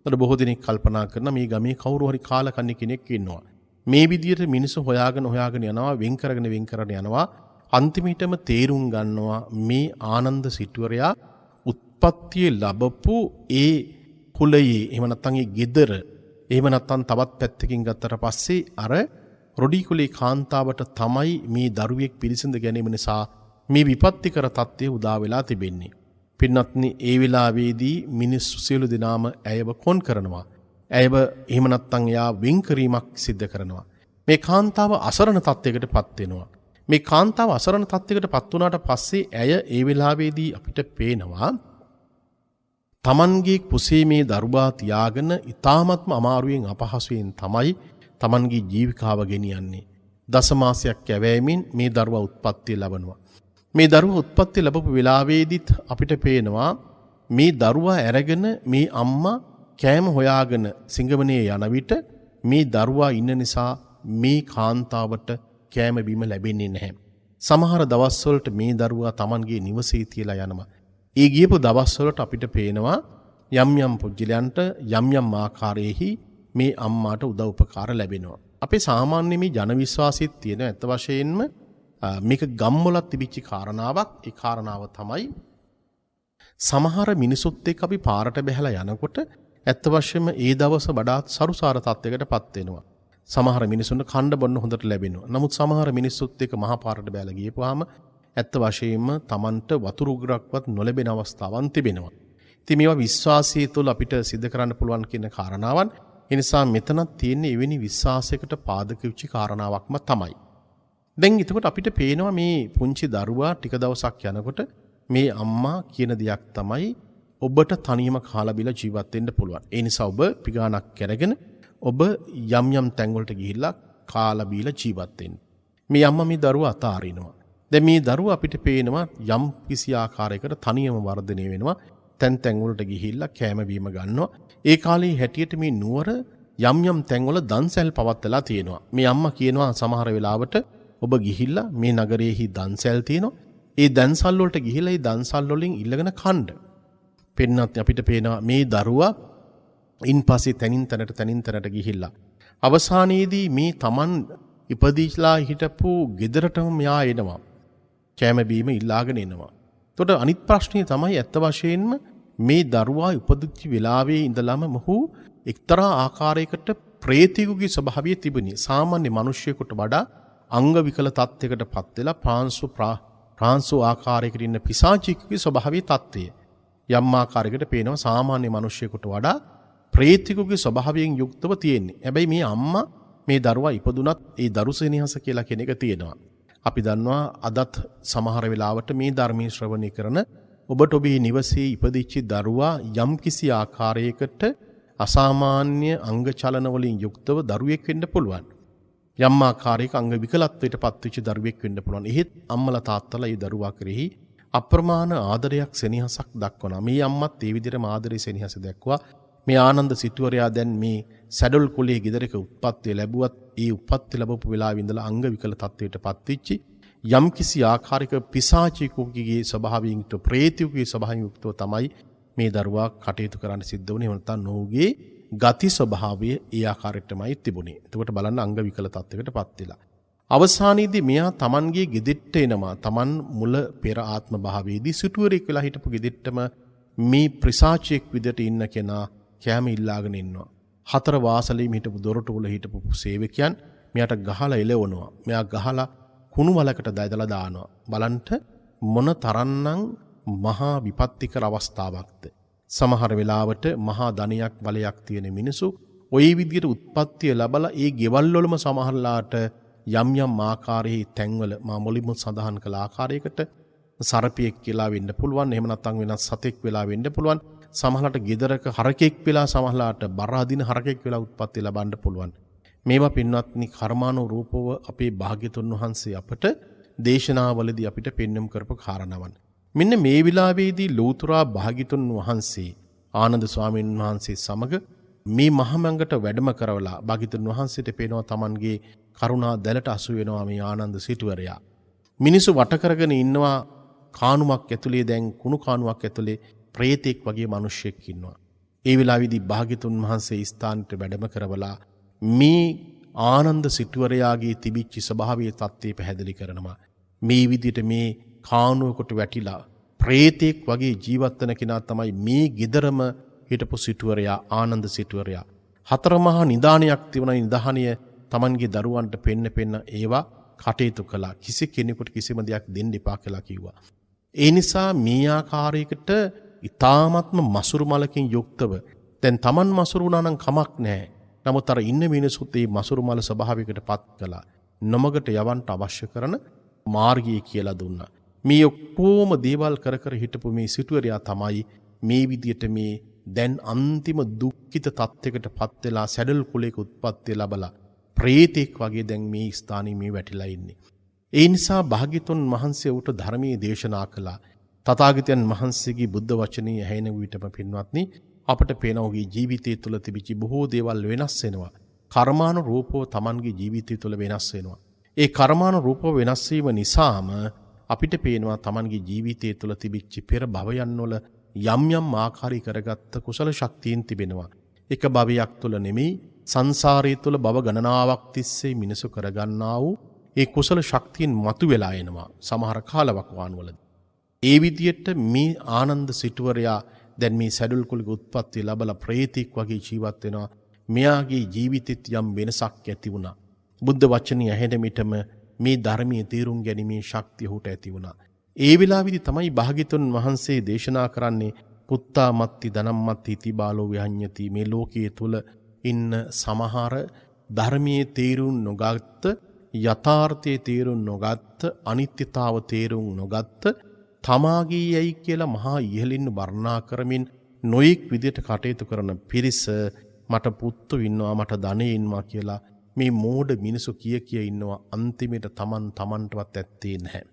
ඒතර බොහෝ දෙනෙක් කල්පනා කරන මේ ගමේ කවුරු හරි කාලකන්ණි කෙනෙක් ඉන්නවා. මේ විදිහට මිනිස්සු හොයාගෙන යනවා වෙන් කරගෙන යනවා අන්තිමටම තේරුම් ගන්නවා මේ ආනන්ද සිටුවරයා උත්පත්තිය ලැබපු ඒ කුලයේ එහෙම නැත්නම් ඒ ගෙදර එහෙම නැත්නම් තවත් පැත්තකින් ගත්තට පස්සේ අර රොඩි කුලේ කාන්තාවට තමයි මේ දරුවෙක් පිළිසිඳ ගැනීම නිසා මේ විපත්තිකර තත්ත්වය උදා වෙලා තිබෙන්නේ. පින්වත්නි ඒ වෙලාවේදී මිනිස්සු සියලු දෙනාම ඇයව කොන් කරනවා. ඇයව එහෙම නැත්නම් එයා වෙන් කිරීමක් සිද්ධ කරනවා. මේ කාන්තාව අසරණ තත්යකට පත් වෙනවා. මේ කාන්තාව අසරණ තත්යකට පත් වුණාට පස්සේ ඇය ඒ වෙලාවේදී අපිට පේනවා තමන්ගේ කුසේ මේ දරුවා තියාගෙන ඊ타මත්ම අමාරුවෙන් අපහසුයෙන් තමයි තමන්ගේ ජීවිකාව ගෙනියන්නේ. දසමාසයක් යැවෑමෙන් මේ දරුවා උත්පත්ති ලැබනවා. මේ දරුවා උත්පත්ති ලැබපු වෙලාවේදීත් අපිට පේනවා මේ දරුවා අරගෙන මේ අම්මා කෑම හොයාගෙන සිඟවනේ යන විට මේ දරුවා ඉන්න නිසා මේ කාන්තාවට කෑම බීම ලැබෙන්නේ නැහැ. සමහර දවස්වලට මේ දරුවා Tamanගේ නිවසේ තියලා යනවා. ඒ ගියපු දවස්වලට අපිට පේනවා යම් යම් පුජ්‍යලයන්ට යම් යම් ආකාරයේහි මේ අම්මාට උදව් උපකාර ලැබෙනවා. අපේ සාමාන්‍ය මේ ජන විශ්වාසෙත් තියෙන ඇත්ත වශයෙන්ම මේක ගම්වලත් තිබිච්ච කාරණාවක්. ඒ කාරණාව තමයි සමහර මිනිසුත් එක්ක අපි පාරට බැහැලා යනකොට ඇත්ත වශයෙන්ම ඒ දවස වඩාත් සරුසාර තත්යකටපත් වෙනවා. සමහර මිනිසුන්ට කණ්ඩ බොන්න හොඳට ලැබෙනවා. නමුත් සමහර මිනිස්සුත් එක්ක මහා පාරට බැලලා ගියපුවාම ඇත්ත වශයෙන්ම Tamanට වතුරු උගුරක්වත් නොලැබෙන අවස්ථාවන් තිබෙනවා. ඉතින් මේවා විශ්වාසය තුළ අපිට සිද්ධ කරන්න පුළුවන් කියන කාරණාවන්. ඒ නිසා මෙතනත් තියෙන එවැනි විශ්වාසයකට පාදක වෙච්ච කාරණාවක්ම තමයි. දැන් එතකොට අපිට පේනවා මේ පුංචි දරුවා ටික දවසක් යනකොට මේ අම්මා කියන දෙයක් තමයි ඔබට තනියම කාලා බීලා ජීවත් වෙන්න පුළුවන්. ඒ නිසා ඔබ පිගානක් අරගෙන ඔබ යම් යම් තැන්වලට ගිහිල්ලා කාලා බීලා ජීවත් වෙන්න. මේ අම්මා මේ දරුවා අතාරිනවා. දැන් මේ දරුවා අපිට පේනවා යම් කිසි ආකාරයකට තනියම වර්ධනය වෙනවා. තැන් තැන්වලට ගිහිල්ලා කෑම බීම ගන්නවා. ඒ කාලේ හැටියට මේ නුවර යම් යම් තැන්වල දන්සැල් පවත්ලා තියෙනවා. මේ අම්මා කියනවා සමහර වෙලාවට ඔබ ගිහිල්ලා මේ නගරයේහි දන්සැල් තියෙනවා. ඒ දන්සල් වලට ගිහිල්ලා ඒ දන්සල් වලින් ඉල්ලගෙන කන්න. පෙන්නත් අපිට පේනවා මේ දරුවා ඉන්පස්සේ තනින් තැනට ගිහිල්ලා අවසානයේදී මේ Taman ඉපදිලා හිටපු ගෙදරටම මෙයා එනවා. කෑම බීම ඉල්ලාගෙන එනවා. එතකොට අනිත් ප්‍රශ්නේ තමයි ඇත්ත වශයෙන්ම මේ දරුවා ඉපදිච්ච වෙලාවේ ඉඳලම මොහු එක්තරා ආකාරයකට ප්‍රේතිකුගේ ස්වභාවය තිබුණේ. සාමාන්‍ය මිනිසියෙකුට වඩා අංග විකල තත්යකටපත් වෙලා ප්‍රාංශු ආකාරයකට ඉන්න පිසාචිකගේ ස්වභාවයේ තත්ත්වය. යම් ආකාරයකට පේනවා සාමාන්‍ය මිනිසියෙකුට වඩා ප්‍රේතිකුගේ ස්වභාවයෙන් යුක්තව තියෙන්නේ. හැබැයි මේ අම්මා මේ දරුවා ඉපදුනත් ඒ දරුසෙනෙහස කියලා කෙනෙක් තියෙනවා. අපි දන්නවා අදත් සමහර වෙලාවට මේ ධර්මයේ ශ්‍රවණය කරන ඔබට ඔබේ නිවසේ ඉපදිච්ච දරුවා යම් කිසි ආකාරයකට අසාමාන්‍ය අංග චලන වලින් යුක්තව දරුවෙක් වෙන්න පුළුවන්. යම් ආකාරයක අංග විකලත්වයට පත්වෙච්ච දරුවෙක් වෙන්න පුළුවන්. එහෙත් අම්මලා තාත්තලා ඒ දරුවා කෙරෙහි අප්‍රමාණ ආදරයක් සෙනෙහසක් දක්වනවා. මේ අම්මත් ඒ විදිහටම ආදරේ සෙනෙහස දක්වා මේ ආනන්ද සිටුවරයා දැන් මේ සැඩොල් කුලයේ ගෙදරක උත්පත්ති ලැබුවත් ඒ උත්පත්ති ලැබපු වෙලාවේ ඉඳලා අංග විකල තත්වයට පත්වෙච්චි යම් කිසි ආකාරයක පිසාචිකුගේ ස්වභාවයෙන් යුක්ත ප්‍රේතිකුගේ ස්වභාවයෙන් යුක්තව තමයි මේ දරුවා කටයුතු කරන්න සිද්ධ වුණේ. එහෙම නැත්නම් ඔහුගේ ගති ස්වභාවය ඒ ආකාරයටමයි තිබුණේ. එතකොට බලන්න අංග විකල තත්වයකටපත් වෙලා. අවසානයේදී මෙයා Tamanගේ ගෙදෙට්ට එනවා. Taman මුල පෙර ආත්ම භාවයේදී සිටුවරෙක් වෙලා හිටපු ගෙදෙට්ටම මේ ප්‍රසාචියෙක් විදිහට ඉන්න කෙනා කැම ඉල්ලාගෙන ඉන්නවා. හතර වාසලෙම හිටපු දොරටු වල හිටපු සේවකයන් මෙයාට ගහලා එලවනවා. මෙයා ගහලා කුණු වලකට දැදලා දානවා. බලන්න මොන තරම්නම් මහා විපත්තිකර අවස්ථාවක්ද. සමහර වෙලාවට මහා ධනයක් බලයක් තියෙන මිනිසු ওই විදිහට උත්පත්තිය ලැබලා ඒ ගෙවල් වලම සමහරලාට යම් යම් ආකාරයේ තැන්වල මා මුලින්ම සඳහන් කළ ආකාරයකට සර්පියෙක් කියලා වෙන්න පුළුවන්. එහෙම නැත්නම් වෙනත් සතෙක් වෙලා වෙන්න පුළුවන්. සමහරලාට ගෙදරක හරකෙක් වෙලා සමහරලාට බර අදින හරකෙක් වෙලා උත්පත්ති ලබන්න පුළුවන්. මේවා පින්වත්නි කර්මානුරූපව අපේ භාග්‍යතුන් වහන්සේ අපට දේශනාවලදී අපිට පෙන්වම් කරපු කාරණාවන්. මෙන්න මේ විලාවේදී ලෝතුරා භාග්‍යතුන් වහන්සේ ආනන්ද ස්වාමීන් වහන්සේ සමග මේ මහමඟට වැඩම කරවලා භාග්‍යතුන් වහන්සේට පේනවා Tamanගේ කරුණා දැලට අසු වෙනවා මේ ආනන්ද සිටුවරයා. මිනිස්සු වට කරගෙන ඉන්නවා කානුමක් ඇතුලේ දැන් කුණු කානුවක් ඇතුලේ ප්‍රේතෙක් වගේ මිනිහෙක් ඉන්නවා. ඒ වෙලාවේදී භාග්‍යතුන් වහන්සේ ස්ථානට වැඩම කරවලා මේ ආනන්ද සිටුවරයාගේ තිබිච්ච ස්වභාවයේ தත්ත්වය පැහැදිලි කරනවා. මේ විදිහට මේ කානුවකට වැටිලා ප්‍රේතෙක් වගේ ජීවත් වෙන කෙනා තමයි මේ ගෙදරම හිටපු සිටුවරයා ආනන්ද සිටුවරයා. හතර මහා නිදානයක් තිබුණා. නිදානිය Tamanගේ දරුවන්ට පෙන්න ඒවා කටයුතු කළා. කිසි කෙනෙකුට කිසිම දෙයක් දෙන්න එපා කියලා කිව්වා. ඒ නිසා මේ ආකාරයකට ඊ타ත්ම මසුරු මලකින් යුක්තව දැන් Taman මසුරු වුණා නම් කමක් නැහැ. නමුත් අර ඉන්න මිනිසුත් මේ මසුරු මල ස්වභාවයකට පත් කළා. නොමගට යවන්න අවශ්‍ය කරන මාර්ගය කියලා දුන්නා. මේ ඔක්කොම දේවල් කර හිටපු මේ සිටුවරයා තමයි මේ විදියට මේ දැන් අන්තිම දුක්ඛිත තත්යකට පත් වෙලා සැඩල් කුලයක උත්පත්ති ලැබලා ප්‍රේතෙක් වගේ දැන් මේ ස්ථානයේ මේ වැටිලා ඉන්නේ. ඒ නිසා භාග්‍යතුන් වහන්සේ උට ධර්මයේ දේශනා කළා. තථාගතයන් වහන්සේගේ බුද්ධ වචනේ ඇහෙන විටම පින්වත්නි අපට පේන ඔහුගේ ජීවිතය තුළ තිබිච්ච බොහෝ දේවල් වෙනස් වෙනවා. කර්මානුරූපව තමන්ගේ ජීවිතය තුළ වෙනස් වෙනවා. ඒ කර්මානුරූපව වෙනස් වීම නිසාම අපිට පේනවා තමන්ගේ ජීවිතය තුළ තිබිච්ච පෙර භවයන් වල යම් යම් ආකාරී කරගත්ත කුසල ශක්තියින් තිබෙනවා. එක භවයක් තුළ නෙමෙයි සංසාරය තුළ භව ගණනාවක් තිස්සේ මිනිසු කරගන්නා වූ ඒ කුසල ශක්තියින් මතුවලා එනවා සමහර කාලවකවානුවලදී. ඒ විදියට මේ ආනන්ද සිටුවරයා දැන් මේ සැඩුල් කුලගේ උත්පත්ති ලැබලා ප්‍රේතෙක් වගේ ජීවත් වෙනවා. මෙයාගේ ජීවිතෙත් යම් වෙනසක් ඇති වුණා. බුද්ධ වචනේ ඇහෙන විටම මේ ධර්මයේ තේරුම් ගැනීමේ ශක්තිය හුට ඇති වුණා. ඒ වෙලාවේදී තමයි භාග්‍යතුන් වහන්සේ දේශනා කරන්නේ පුත්තා මත්ති ධනම්මත්ති ඉතිබාලෝ විහඤ්ඤති. මේ ලෝකයේ තුල ඉන්න සමහර ධර්මයේ තේරුම් නොගත්ත, යථාර්ථයේ තේරුම් නොගත්ත, අනිත්‍යතාව තේරුම් නොගත්ත තමාගේ යයි කියලා මහා ඉහළින් වර්ණනා කරමින් නොයෙක් විදියට කටයුතු කරන පිරිස මට පුත්තු ඉන්නවා, මට ධනෙ ඉන්නවා කියලා මේ මෝඩ මිනිසු කිය ඉන්නවා. අන්තිමට තමන්ටවත් ඇත්තේ නැහැ.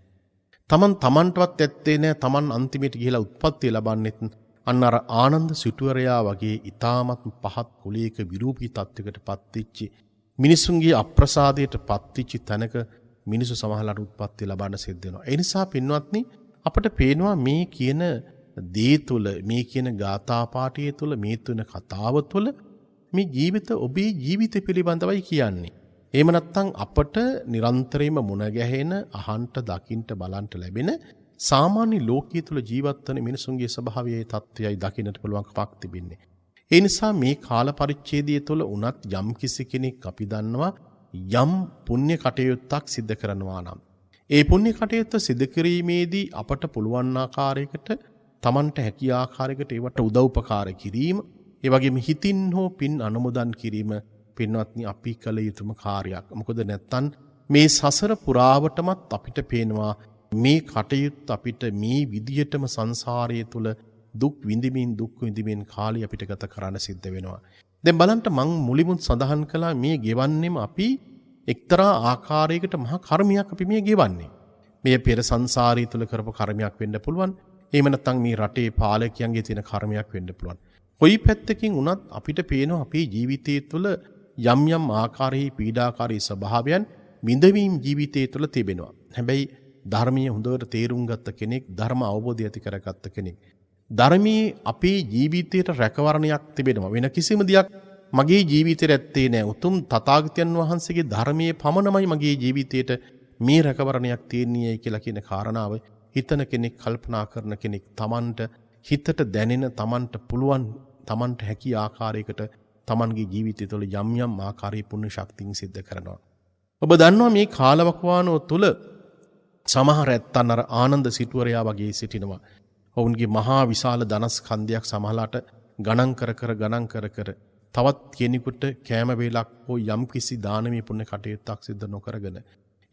තමන්ටවත් ඇත්තේ නැහැ. තමන් අන්තිමට ගිහිලා උත්පත්ති ලබන්නෙත් අන්න අර ආනන්ද සිටුවරයා වගේ ඊ타මත් පහත් කුලයක විරූපී තත්වයකට පත්වෙච්ච මිනිසුන්ගේ අප්‍රසාදයට පත්වෙච්ච තැනක මිනිසු සමහරලාට උත්පත්ති ලබන්න සිද්ධ වෙනවා. ඒ නිසා පින්වත්නි අපට පේනවා මේ කියන දේ තුළ, මේ කියන ගාථා පාඨය තුළ, මේ තුන කතාව තුළ මේ ජීවිත ඔබේ ජීවිත පිළිබඳවයි කියන්නේ. එහෙම නැත්නම් අපට නිරන්තරයෙන්ම මුණ ගැහෙන, අහන්ට, දකින්ට, බලන්ට ලැබෙන සාමාන්‍ය ලෝකයේ තුල ජීවත් වන මිනිසුන්ගේ ස්වභාවයේ தත්ත්වයයි දකින්නට පුළුවන්කමක් තිබෙන්නේ. ඒ නිසා මේ කාල පරිච්ඡේදය තුළ උනත් යම් කිසි කෙනෙක් අපි දන්නවා යම් පුණ්‍ය කටයුත්තක් සිද්ධ කරනවා නම් ඒ පුණ්‍ය කටයුත්ත සිදු කිරීමේදී අපට පුළුවන් ආකාරයකට Tamanට හැකිය ආකාරයකට ඒවට උදව්පකාර කිරීම, ඒ වගේම හිතින් හෝ පින් අනුමෝදන් කිරීම පින්වත්නි අපි කළ යුතුම කාර්යයක්. මොකද නැත්තම් මේ සසර පුරාවටමත් අපිට පේනවා මේ කටයුත්ත අපිට මේ විදියටම සංසාරයේ තුල දුක් විඳිමින් කාලය අපිට ගත කරන්න සිද්ධ වෙනවා. දැන් බලන්න මං මුලින්ම සඳහන් කළා මේ ගෙවන්නෙම අපි එක්තරා ආකාරයකට මහා කර්මයක් අපි මේ ගෙවන්නේ. මේ පෙර සංසාරය තුල කරපු කර්මයක් වෙන්න පුළුවන්. එහෙම නැත්නම් මේ රටේ පාලකයන්ගේ තියෙන කර්මයක් වෙන්න පුළුවන්. කොයි පැත්තකින් වුණත් අපිට පේනවා අපේ ජීවිතය තුළ යම් යම් ආකාරයේ පීඩාකාරී ස්වභාවයන් විඳවීම් ජීවිතය තුළ තිබෙනවා. හැබැයි ධර්මයේ හොඳට තේරුම් ගත්ත කෙනෙක්, ධර්ම අවබෝධය ඇති කරගත්ත කෙනෙක්, ධර්මයේ අපේ ජීවිතයට රැකවරණයක් තිබෙනවා. වෙන කිසිම දෙයක් මගේ ජීවිතේ ඇත්තේ නැහැ. උතුම් තථාගතයන් වහන්සේගේ ධර්මයේ පමණමයි මගේ ජීවිතයට මේ රැකවරණයක් තියෙන්නේ කියලා කියන කාරණාව හිතන කෙනෙක්, කල්පනා කරන කෙනෙක්, Tamanට හිතට දැනෙන, Tamanට පුළුවන්, Tamanට හැකි ආකාරයකට Tamanගේ ජීවිතය තුළ යම් යම් ආකාරයේ පුණ්‍ය ශක්තියින් සිද්ධ කරනවා. ඔබ දන්නවා මේ කාලවකවානුව තුළ සමහර ඇත්තන් අර ආනන්ද සිටුවරයා වගේ සිටිනවා. ඔවුන්ගේ මහා විශාල ධනස්කන්ධයක් සමහරලාට ගණන් කර තවත් කෙනෙකුට කෑම වේලක් හෝ යම් කිසි දානමය පුණ්‍ය කටයුත්තක් සිද්ධ නොකරගෙන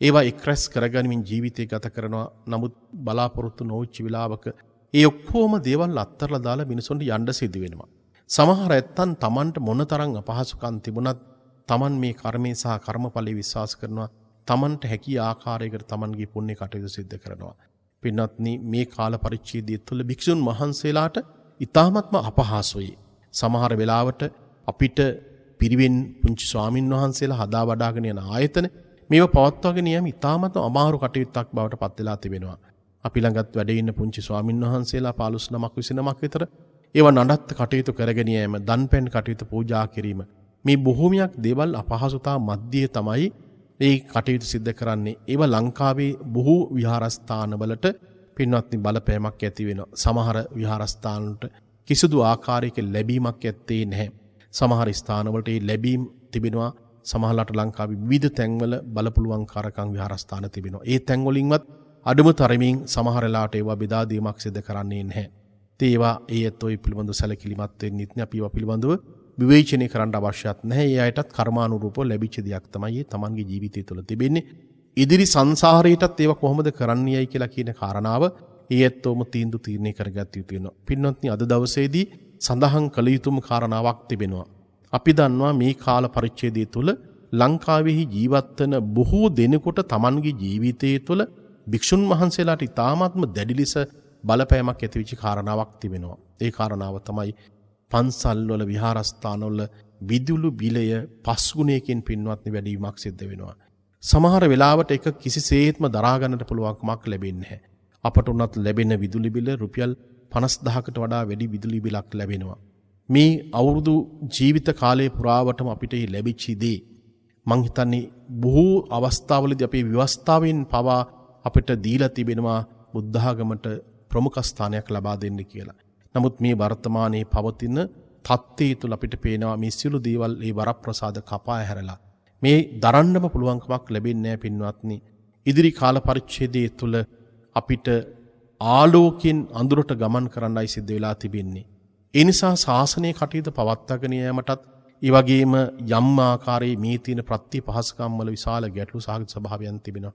ඒවා එක්රැස් කරගනිමින් ජීවිතය ගත කරනවා. නමුත් බලාපොරොත්තු නොවිච්ච වෙලාවක ඒ ඔක්කොම දේවල් අත්හැරලා දාලා මිනිසුන්ට යන්න සිද්ධ වෙනවා. සමහර ඇත්තන් Tamanට මොනතරම් අපහසුකම් තිබුණත් Taman මේ කර්මේ සහ කර්මඵලයේ විශ්වාස කරනවා. Tamanට හැකි ආකාරයකට Tamanගේ පුණ්‍ය කටයුතු සිද්ධ කරනවා. පින්වත්නි මේ කාල පරිච්ඡේදය තුළ භික්ෂුන් වහන්සේලාට ඊ타ත්ම අපහසුයි. සමහර වෙලාවට අපිට පිරිවෙන් පුංචි ස්වාමින් වහන්සේලා හදා වඩාගෙන යන ආයතන මේව පවත්වාගෙන යෑම ඊ타ත්ම අමාරු කටයුත්තක් බවට පත් වෙලා තිබෙනවා. අපි ළඟත් වැඩ ඉන්න පුංචි ස්වාමින් වහන්සේලා 15 නමක් 20 නමක් විතර ඒවා නඩත්ත කටයුතු කරගෙන යෑම, දන්පැන් කටයුතු පූජා කිරීම, මේ බොහෝමයක් දේවල් අපහසුතා මැද්දේ තමයි මේ කටයුතු සිද්ධ කරන්නේ. ඒවා ලංකාවේ බොහෝ විහාරස්ථානවලට පින්වත්නි බලපෑමක් ඇති වෙනවා. සමහර විහාරස්ථානවලට කිසිදු ආකාරයක ලැබීමක් ඇත්තේ නැහැ. සමහර ස්ථානවලට මේ ලැබීම් තිබෙනවා. සමහරලාට ලංකාවේ විවිධ තැන්වල බලපුලුවන් කාරකම් විහාරස්ථාන තිබෙනවා. ඒ තැන් වලින්වත් අඩුම තරමින් සමහරලාට ඒවා බෙදා දීමක් සිදු කරන්නේ නැහැ. ඒවා ඒත් පිළිබඳව සැලකිලිමත් වෙන්නේ නැහැ. අපි ඒවා පිළිබඳව විවේචනය කරන්න අවශ්‍යත් නැහැ. ඒ අයටත් කර්මානුරූපව ලැබිච්ච දෙයක් තමයි තමන්ගේ ජීවිතය තුළ තිබෙන්නේ. ඉදිරි සංසාරයටත් ඒවා කොහොමද කරන්නේයි කියලා කියන කාරණාව ඒත්වම තීරණය කරගත යුතු වෙනවා. පින්වත්නි අද දවසේදී සඳහන් කළ යුතුම කාරණාවක් තිබෙනවා. අපි දන්නවා මේ කාල පරිච්ඡේදය තුළ ලංකාවේ ජීවත් වෙන බොහෝ දෙනෙකුට තමන්ගේ ජීවිතය තුළ භික්ෂුන් වහන්සේලාට ඉතාමත්ම දැඩි ලෙස බලපෑමක් ඇතිවෙච්ච කාරණාවක් තිබෙනවා. ඒ කාරණාව තමයි පන්සල් වල, විහාරස්ථාන වල විදුලි බිලය 5 ගුණයකින් පින්වත්නි වැඩිවීමක් සිද්ධ වෙනවා. සමහර වෙලාවට එක කිසිසේත්ම දරා ගන්නට පුළුවන් කමක් ලැබෙන්නේ නැහැ. අපට උනත් ලැබෙන විදුලි බිල රුපියල් 50000කට වඩා වැඩි විදුලි බිලක් ලැබෙනවා. මේ අවුරුදු ජීවිත කාලය පුරාවටම අපිට ලැබිච්ච දේ මං හිතන්නේ බොහෝ අවස්ථාවලදී අපේ ව්‍යවස්ථාවෙන් පවා අපිට දීලා තිබෙනවා බුද්ධ ආගමට ප්‍රමුඛ ස්ථානයක් ලබා දෙන්න කියලා. නමුත් මේ වර්තමානයේ පවතින තත්ත්වයේ තුල අපිට පේනවා මේ සියලු දේවල් ඒ වරප්‍රසාද කපා හැරලා මේ දරන්නම පුළුවන්කමක් ලැබෙන්නේ නැහැ පින්වත්නි. ඉදිරි කාල පරිච්ඡේදයේ තුල අපිට ආලෝකයෙන් අඳුරට ගමන් කරන්නයි සිද්ධ වෙලා තිබෙන්නේ. ඒ නිසා ශාසනීය කටයුතු පවත්වාගෙන යාමටත් ඒ වගේම යම් ආකාරයේ මේ තියෙන ප්‍රතිපහසුකම් වල විශාල ගැටලු සහගත ස්වභාවයන් තිබෙනවා.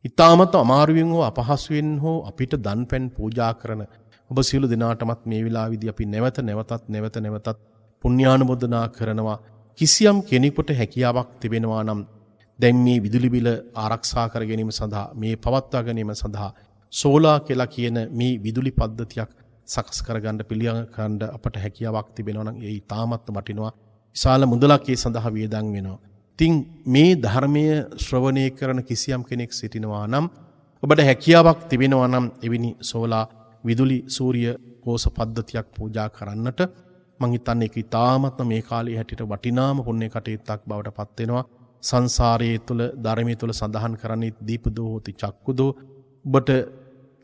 ඊටමත් අමාරුවෙන් හෝ අපහසුවෙන් හෝ අපිට දන්පැන් පූජා කරන ඔබ සියලු දෙනාටමත් මේ වෙලාවේදී අපි නැවත නැවතත් පුණ්‍යානුමෝදනා කරනවා. කිසියම් කෙනෙකුට හැකියාවක් තිබෙනවා නම් දැන් මේ විදුලි බිල ආරක්ෂා කර ගැනීම සඳහා මේ පවත්වා ගැනීම සඳහා සෝලා කියලා කියන මේ විදුලි පද්ධතියක් සකස් කරගන්න පිළියම් කරන්න අපට හැකියාවක් තිබෙනවා නම් ඒ ඊටමත් වටිනවා. විශාල මුදලක් ඒ සඳහා වියදම් වෙනවා. ඉතින් මේ ධර්මයේ ශ්‍රවණය කරන කිසියම් කෙනෙක් සිටිනවා නම් ඔබට හැකියාවක් තිබෙනවා නම් එවැනි සෝලා විදුලි සූර්ය කෝෂ පද්ධතියක් පූජා කරන්නට මං හිතන්නේ ඒක ඊටාත්ම මේ කාලේ හැටියට වටිනාම පුණ්‍ය කටයුත්තක් බවට පත් වෙනවා. සංසාරයේ තුල ධර්මයේ තුල සඳහන් කරන්නේ දීපදෝ හෝති චක්කුදෝ. ඔබට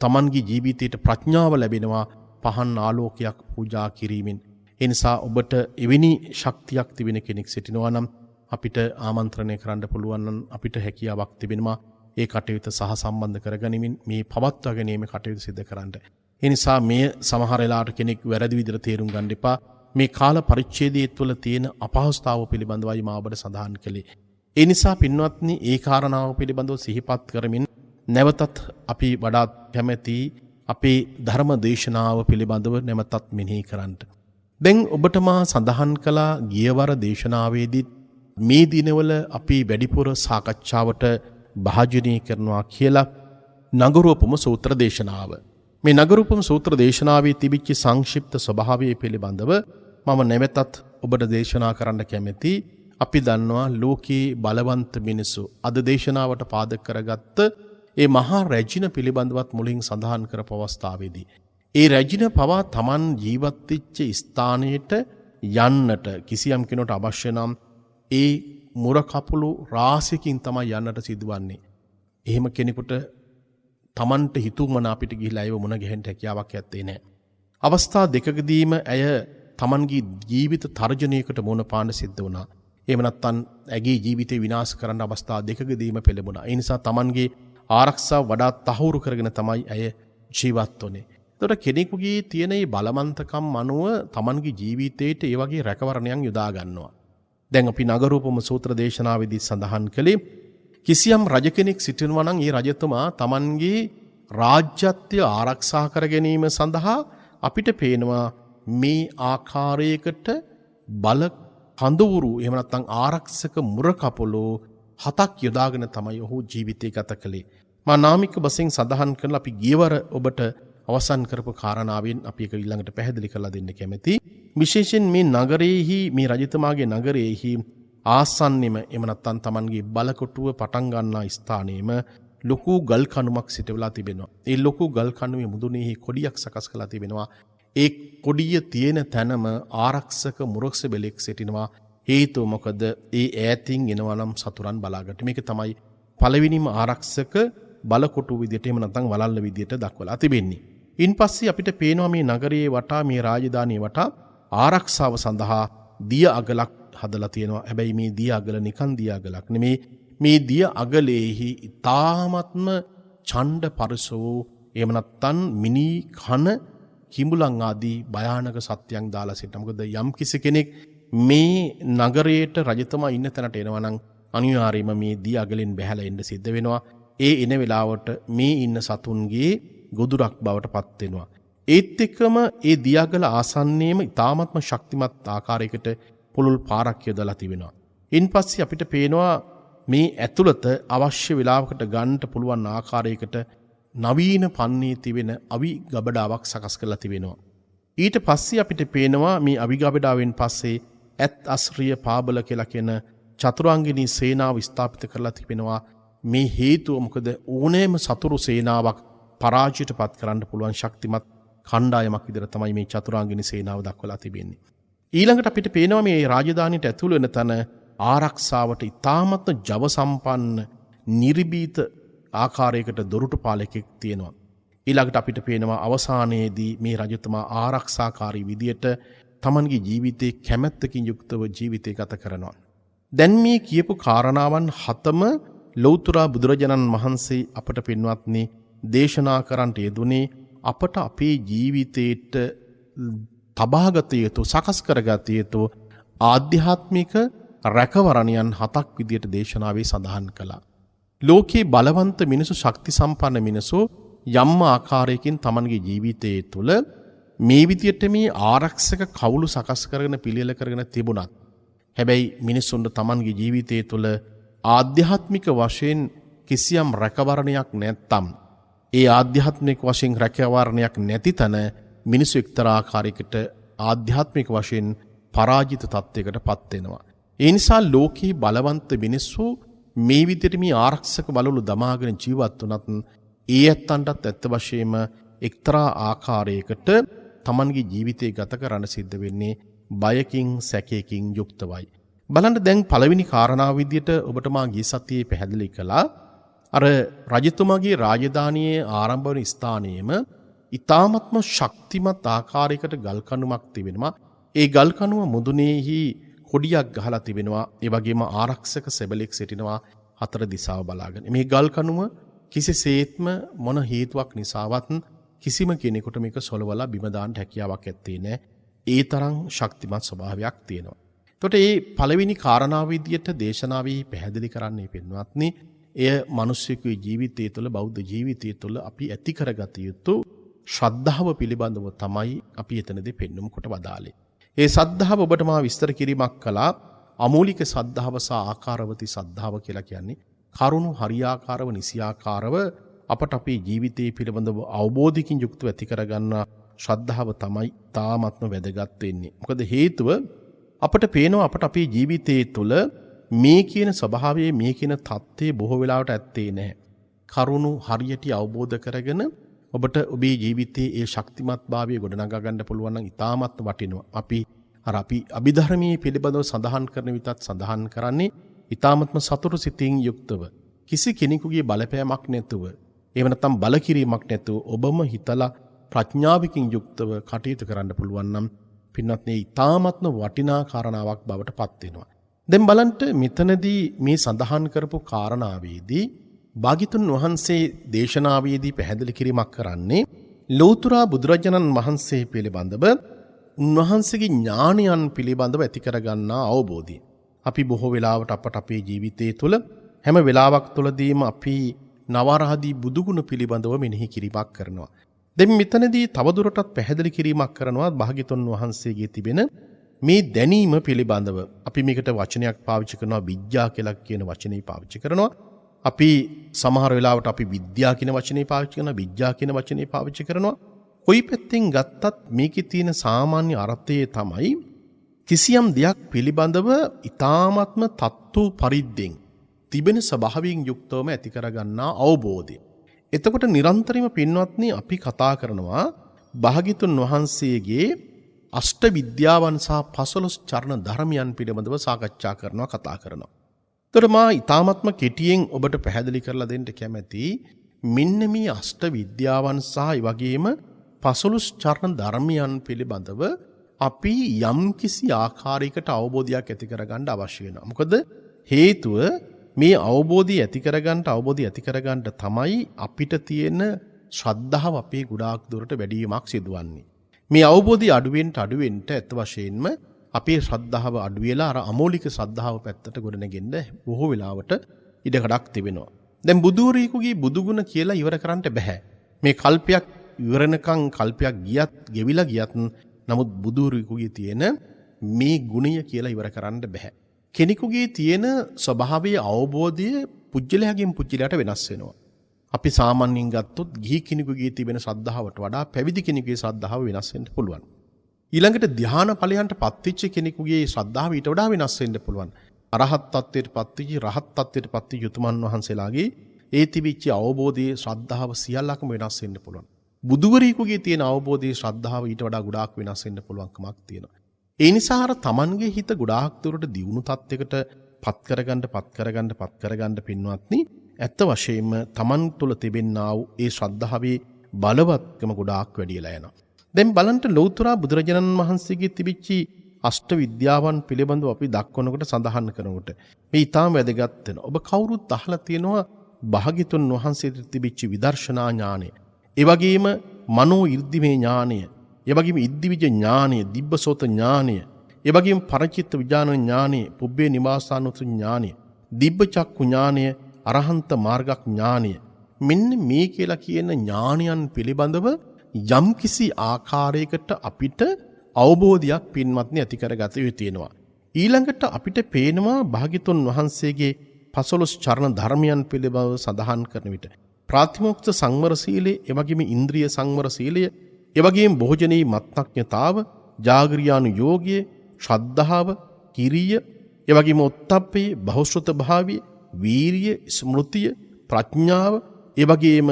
තමන්ගේ ජීවිතයට ප්‍රඥාව ලැබෙනවා පහන් ආලෝකයක් පූජා කිරීමෙන්. ඒ නිසා ඔබට එවැනි ශක්තියක් තිබෙන කෙනෙක් සිටිනවා නම් අපිට ආමන්ත්‍රණය කරන්න පුළුවන් නම් අපිට හැකියාවක් තිබෙනවා ඒ කටයුතු සහ සම්බන්ධ කරගනිමින් මේ පවත්වා ගැනීම කටයුතු සිදු කරන්න. ඒ නිසා මේ සමහර වෙලාවට කෙනෙක් වැරදි විදිහට තේරුම් ගන්න එපා. මේ කාල පරිච්ඡේදයේ තුළ තියෙන අපහසුතාව පිළිබඳවයි මා ඔබට සඳහන් කළේ. ඒ නිසා පින්වත්නි ඒ කාරණාව පිළිබඳව සිහිපත් කරමින් නැවතත් අපි වඩාත් කැමැති අපේ ධර්ම දේශනාව පිළිබඳව නැවතත් මෙනෙහි කරන්න. දැන් ඔබට මා සඳහන් කළා ගියවර දේශනාවේදී මේ දිනවල අපි වැඩිපුර සාකච්ඡාවට භාජනය කරනවා කියලා නගරූපම සූත්‍ර දේශනාව. මේ නගරූපම සූත්‍ර දේශනාවේ තිබිච්ච සංක්ෂිප්ත ස්වභාවය පිළිබඳව මම නැවතත් ඔබට දේශනා කරන්න කැමැති. අපි දන්නවා ලෝකේ බලවන්ත මිනිසු අද දේශනාවට පාදක කරගත්ත ඒ මහා රැජින පිළිබඳවත් මුලින් සඳහන් කරපු අවස්ථාවේදී ඒ රැජින පවා Taman ජීවත් වෙච්ච ස්ථානයට යන්නට කිසියම් කෙනෙකුට අවශ්‍ය නම් ඒ මුර කපුළු රාශියකින් තමයි යන්නට සිදුවන්නේ. එහෙම කෙනෙකුට Tamanට හිතුමන අපිට ගිහිලා ඒව මුණ ගැහෙන්න හැකියාවක් ඇත්තේ නැහැ. අවස්ථා දෙකකදීම ඇය Tamanගේ ජීවිත තර්ජනයකට මුණ පාන්න සිද්ධ වුණා. එහෙම නැත්නම් ඇගේ ජීවිතේ විනාශ කරන්න අවස්ථා දෙකකදීම පෙළඹුණා. ඒ නිසා Tamanගේ ආරක්ෂාව වඩා තහවුරු කරගෙන තමයි ඇය ජීවත් වුනේ. එතකොට කෙනෙකුගේ තියෙන මේ බලවන්තකම් අනුව Tamanගේ ජීවිතේට ඒ වගේ රැකවරණයක් යොදා ගන්නවා. දැන් අපි නගරූපම සූත්‍ර දේශනාවේදී සඳහන් කළේ කිසියම් රජ කෙනෙක් සිටිනවා නම් ඒ රජතුමා Tamanගේ රාජ්‍යත්වය ආරක්ෂා කර ගැනීම සඳහා අපිට පේනවා මේ ආකාරයකට බල කඳවුරු එහෙම නැත්නම් ආරක්ෂක මුර කපොළු 7ක් යොදාගෙන තමයි ඔහු ජීවිතය ගත කළේ. මා නාමික වශයෙන් සඳහන් කරලා අපි ගියවර ඔබට අවසන් කරපු කාරණාවෙන් අපි ඒක ඊළඟට පැහැදිලි කරලා දෙන්න කැමැති. විශේෂයෙන් මේ නගරයේහි මේ රජතුමාගේ නගරයේහි ආසන්නෙම එහෙම නැත්නම් Tamanගේ බලකොටුව පටන් ගන්නා ස්ථානයේම ලොකු ගල් කණුමක් සිටවලා තිබෙනවා. ඒ ලොකු ගල් කණුවේ මුදුනේහි කොඩියක් සකස් කරලා තිබෙනවා. ඒ කොඩිය තියෙන තැනම ආරක්ෂක මුරක්ෂ බෙලෙක් සිටිනවා. හේතුව මොකද ඒ ඈතින් එනවා නම් සතුරන් බලාගන්න. මේක තමයි පළවෙනිම ආරක්ෂක බලකොටුව විදියට එහෙම නැත්නම් වලල්ල විදියට දක්වලා තිබෙන්නේ. ඉන්පස්සේ අපිට පේනවා මේ නගරයේ වටා මේ රාජධානිය වටා ආරක්ෂාව සඳහා දිය අගලක් හදලා තියෙනවා. හැබැයි මේ දිය අගල නිකන් දිය අගලක් නෙමේ. මේ දිය අගලේහි ඊ타ත්ම ඡණ්ඩ පරිසෝ එහෙම නැත්නම් මිනි කන කිඹුලන් ආදී භයානක සත්‍යයන් දාලා සිටිනවා. මොකද යම් කිසි කෙනෙක් මේ නගරයට රජතුමා ඉන්න තැනට එනවා නම් අනිවාර්යයෙන්ම මේ දිය අගලෙන් බැහැලා එන්න සිද්ධ වෙනවා. ඒ එන වෙලාවට මේ ඉන්න සතුන්ගේ ගොදුරක් බවට පත් වෙනවා. ඒත් එක්කම ඒ දිය අගල ආසන්නයේම ඊ타ත්ම ශක්තිමත් ආකාරයකට පුළුල් පාරක් යොදලා තිබෙනවා. ඉන්පස්සේ අපිට පේනවා මේ ඇතුළත අවශ්‍ය වෙලාවකට ගන්නට පුළුවන් ආකාරයකට නවීන පන්නේ තිබෙන අවි ගබඩාවක් සකස් කරලා තිබෙනවා. ඊට පස්සේ අපිට පේනවා මේ අවි ගබඩාවෙන් පස්සේ ඇත් අස්රිය පාබල කියලා කියන චතුරාංගිනී සේනාව ස්ථාපිත කරලා තිබෙනවා. මේ හේතුව මොකද ඕනෑම සතුරු සේනාවක් පරාජයට පත් කරන්න පුළුවන් ශක්තිමත් කණ්ඩායමක් විදිහට තමයි මේ චතුරාංගිනී සේනාව දක්වලා තිබෙන්නේ. ඊළඟට අපිට පේනවා මේ රාජධානියට ඇතුළු වෙන තැන ආරක්ෂාවට ඉතාමත්ම ජව සම්පන්න නිර්භීත ආකාරයකට දොරටු පාලකෙක් තියෙනවා. ඊළඟට අපිට පේනවා අවසානයේදී මේ රජතුමා ආරක්ෂාකාරී විදියට තමන්ගේ ජීවිතේ කැමැත්තකින් යුක්තව ජීවිතය ගත කරනවා. දැන් මේ කියපු කාරණාවන් හතම ලෞතුරා බුදුරජාණන් වහන්සේ අපට පින්වත්නි දේශනා කරන්නට යෙදුනේ අපට අපේ ජීවිතේට තබාගත යුතු සකස් කරගත යුතු ආධ්‍යාත්මික රැකවරණයන් හතක් විදියට දේශනාවේ සඳහන් කළා. ලෝකේ බලවන්ත මිනිසු ශක්ති සම්පන්න මිනිසු යම් ආකාරයකින් තමන්ගේ ජීවිතයේ තුළ මේ විදියට මේ ආරක්ෂක කවුළු සකස් කරගෙන පිළියෙල කරගෙන තිබුණත් හැබැයි මිනිසුන්ට තමන්ගේ ජීවිතයේ තුළ ආධ්‍යාත්මික වශයෙන් කිසියම් රැකවරණයක් නැත්තම් ඒ ආධ්‍යාත්මික වශයෙන් රැකවරණයක් නැති තැන මිනිස්සු එක්තරා ආකාරයකට ආධ්‍යාත්මික වශයෙන් පරාජිත තත්ත්වයකට පත් වෙනවා. ඒ නිසා ලෝකේ බලවන්ත මිනිස්සු මේ විදිහට මේ ආරක්ෂක බලවලු දමාගෙන ජීවත් වුණත් ඒ ඇත්තන්ටත් ඇත්ත වශයෙන්ම එක්තරා ආකාරයකට තමන්ගේ ජීවිතය ගත කරන්න සිද්ධ වෙන්නේ බයකින් සැකයකින් යුක්තවයි. බලන්න දැන් පළවෙනි කාරණාව විදිහට ඔබට මා ගිය සතියේ පැහැදිලි කළා. අර රජතුමාගේ රාජධානියේ ආරම්භ වන ස්ථානයේම ඊ타ත්ම ශක්තිමත් ආකාරයකට ගල් කණුමක් තිබෙනවා. ඒ ගල් කණුව මුදුනේහි කොඩියක් ගහලා තිබෙනවා. ඒ වගේම ආරක්ෂක සෙබළෙක් සිටිනවා හතර දිශාව බලාගෙන. මේ ගල් කණුව කිසිසේත්ම මොන හේතුවක් නිසාවත් කිසිම කෙනෙකුට මේක සොලවලා බිම දාන්න හැකියාවක් ඇත්තේ නැහැ. ඒ තරම් ශක්තිමත් ස්වභාවයක් තියෙනවා. එතකොට මේ පළවෙනි කාරණාව විදියට දේශනාවේ පැහැදිලි කරන්නේ පින්වත්නි, එය මිනිස්සුගේ ජීවිතය තුළ බෞද්ධ ජීවිතය තුළ අපි ඇති කරගත යුතු ශ්‍රද්ධාව පිළිබඳව තමයි අපි එතනදී පෙන්වමු කොට වදාළේ. ඒ සද්ධාව ඔබට මා විස්තර කිරීමක් කළා. අමූලික සද්ධාව සහ ආකාරවති සද්ධාව කියලා කියන්නේ කරුණු හරියාකාරව නිසියාකාරව අපට අපේ ජීවිතයේ පිළිබඳව අවබෝධයකින් යුක්තව ඇති කරගන්න ශ්‍රද්ධාව තමයි තාමත්ම වැදගත් වෙන්නේ. මොකද හේතුව අපට පේනවා අපට අපේ ජීවිතයේ තුළ මේ කියන ස්වභාවයේ මේ කියන தත්ත්වයේ බොහෝ වෙලාවට ඇත්තේ නැහැ. කරුණු හරියට අවබෝධ කරගෙන ඔබට ඔබේ ජීවිතයේ ඒ ශක්තිමත්භාවය ගොඩනගා ගන්න පුළුවන් නම් ඉතාමත් වටිනවා. අපි අභිධර්මයේ පිළිබඳව සඳහන් කරන විටත් සඳහන් කරන්නේ ඉතාමත්ම සතුරු සිතින් යුක්තව කිසි කෙනෙකුගේ බලපෑමක් නැතුව එහෙම නැත්නම් බල කිරීමක් නැතුව ඔබම හිතලා ප්‍රඥාවකින් යුක්තව කටයුතු කරන්න පුළුවන් නම් පින්වත් මේ ඉතාමත්ම වටිනා කාරණාවක් බවට පත් වෙනවා. දැන් බලන්න මෙතනදී මේ සඳහන් කරපු කාරණාවේදී භාග්‍යතුන් වහන්සේ දේශනාවේදී පැහැදිලි කිරීමක් කරන්නේ ලෞතුරා බුදුරජාණන් වහන්සේ පිළිබඳව උන්වහන්සේගේ ඥානයන් පිළිබඳව ඇති කරගන්නා අවබෝධය. අපි බොහෝ වෙලාවට අපේ ජීවිතයේ තුළ හැම වෙලාවක් තුළදීම අපි නවරහදී බුදුගුණ පිළිබඳව මෙනෙහි කිරීමක් කරනවා. දැන් මෙතනදී තවදුරටත් පැහැදිලි කිරීමක් කරනවා භාග්‍යතුන් වහන්සේගේ තිබෙන මේ දැනීම පිළිබඳව. අපි මේකට වචනයක් පාවිච්චි කරනවා විද්‍යා කියලා කියන වචනේ පාවිච්චි කරනවා. අපි සමහර වෙලාවට අපි විද්‍යා කියන වචනේ පාවිච්චි කරනවා, විද්‍යා කියන වචනේ පාවිච්චි කරනවා. කොයි පැත්තෙන් ගත්තත් මේකේ තියෙන සාමාන්‍ය අර්ථය තමයි කිසියම් දෙයක් පිළිබඳව ඊ타ත්ම තත්තු පරිද්දෙන් තිබෙන ස්වභාවයෙන් යුක්තවම ඇති කරගන්නා අවබෝධය. එතකොට නිරන්තරයෙන්ම පින්වත්නි අපි කතා කරනවා භාග්‍යතුන් වහන්සේගේ අෂ්ට විද්‍යාවන් සහ 15 චරණ ධර්මයන් පිළිබඳව සාකච්ඡා කරනවා, කතා කරනවා. එතකොට මා ඊ타ත්ම කෙටියෙන් ඔබට පැහැදිලි කරලා දෙන්න කැමැති මෙන්න මේ අෂ්ට විද්‍යාවන් සහ ඒ වගේම 15 චරණ ධර්මයන් පිළිබඳව අපි යම් කිසි ආකාරයකට අවබෝධයක් ඇති කරගන්න අවශ්‍ය වෙනවා. මොකද හේතුව මේ අවබෝධය ඇති කරගන්න තමයි අපිට තියෙන ශ්‍රද්ධාව අපේ ගොඩාක් දුරට වැඩි වීමක් සිදුවන්නේ. මේ අවබෝධය අඩුවෙන් ඇත්ත වශයෙන්ම අපේ ශ්‍රද්ධාව අඩු වෙලා අර අමෝලික ශ්‍රද්ධාව පැත්තට ගොඩනගෙන්න බොහෝ වෙලාවට ඉඩකඩක් තිබෙනවා. දැන් බුදුරෙකුගේ බුදුගුණ කියලා ඉවර කරන්න බෑ. මේ කල්පයක් ඉවරනකම් කල්පයක් ගෙවිලා ගියත් නමුත් බුදුරෙකුගේ තියෙන මේ ගුණය කියලා ඉවර කරන්න බෑ. කෙනෙකුගේ තියෙන ස්වභාවයේ අවබෝධය පුජ්‍යලයාගෙන් පුජ්‍යලයට වෙනස් වෙනවා. අපි සාමාන්‍යයෙන් ගත්තොත් ගිහි කෙනෙකුගේ තිබෙන ශ්‍රද්ධාවට වඩා පැවිදි කෙනෙකුගේ ශ්‍රද්ධාව වෙනස් වෙන්න පුළුවන්. ඊළඟට ධ්‍යාන ඵලයන්ට පත්වෙච්ච කෙනෙකුගේ ශ්‍රද්ධාව ඊට වඩා වෙනස් වෙන්න පුළුවන්. අරහත් තත්ත්වයට පත්වෙච්ච රහත් තත්ත්වයට පත්වෙච්ච යුතුමන් වහන්සේලාගේ ඒ තිබිච්ච අවබෝධයේ ශ්‍රද්ධාව සියල්ලකම වෙනස් වෙන්න පුළුවන්. බුදුවරයෙකුගේ තියෙන අවබෝධයේ ශ්‍රද්ධාව ඊට වඩා ගොඩාක් වෙනස් වෙන්න පුළුවන්කමක් තියෙනවා. ඒ නිසා අර තමන්ගේ හිත ගොඩාක් දුරට දියුණු තත්යකට පත් කරගන්න පින්වත්නි ඇත්ත වශයෙන්ම තමන් තුළ තිබෙන්නා වූ ඒ ශ්‍රද්ධාවේ බලවත්කම ගොඩාක් වැඩිලා යනවා. දැන් බලන්න ලෞතර බුදුරජාණන් වහන්සේගේ තිබිච්ච අෂ්ට විද්‍යාවන් පිළිබඳව අපි දක්වනකොට සඳහන් කරනකොට මේ ඊටාම වැදගත් වෙනවා. ඔබ කවුරුත් අහලා තියෙනවා භාග්‍යතුන් වහන්සේට තිබිච්ච විදර්ශනා ඥානය. ඒ වගේම මනෝ 이르දිමේ ඥානය, ඒ වගේම ඉද්දිවිජ ඥානය, දිබ්බසෝත ඥානය, ඒ වගේම පරචිත්ත විඥාන ඥානය, පුබ්බේ නිවාසානුසු ඥානය, දිබ්බ චක්කු ඥානය, අරහන්ත මාර්ගක් ඥානය. මෙන්න මේ කියලා කියන ඥානයන් පිළිබඳව යම්කිසි ආකාරයකට අපිට අවබෝධයක් පින්වත්නි ඇති කරගත යුතු තියෙනවා. ඊළඟට අපිට පේනවා භාග්‍යතුන් වහන්සේගේ 15 චරණ ධර්මයන් පිළිබඳව සඳහන් කරන විට ප්‍රාතිමෝක්ෂ සංවර සීලය, එවැගේම ඉන්ද්‍රිය සංවර සීලය, එවැගේම භෝජනී මත්ඤ්‍යතාව, ජාගරියානු යෝගය, ශ්‍රද්ධාව, කිරිය, එවැගේම ඔත්තප්පේ, බහුශ්‍රත භාවය, වීරිය, ස්මෘතිය, ප්‍රඥාව, එවැගේම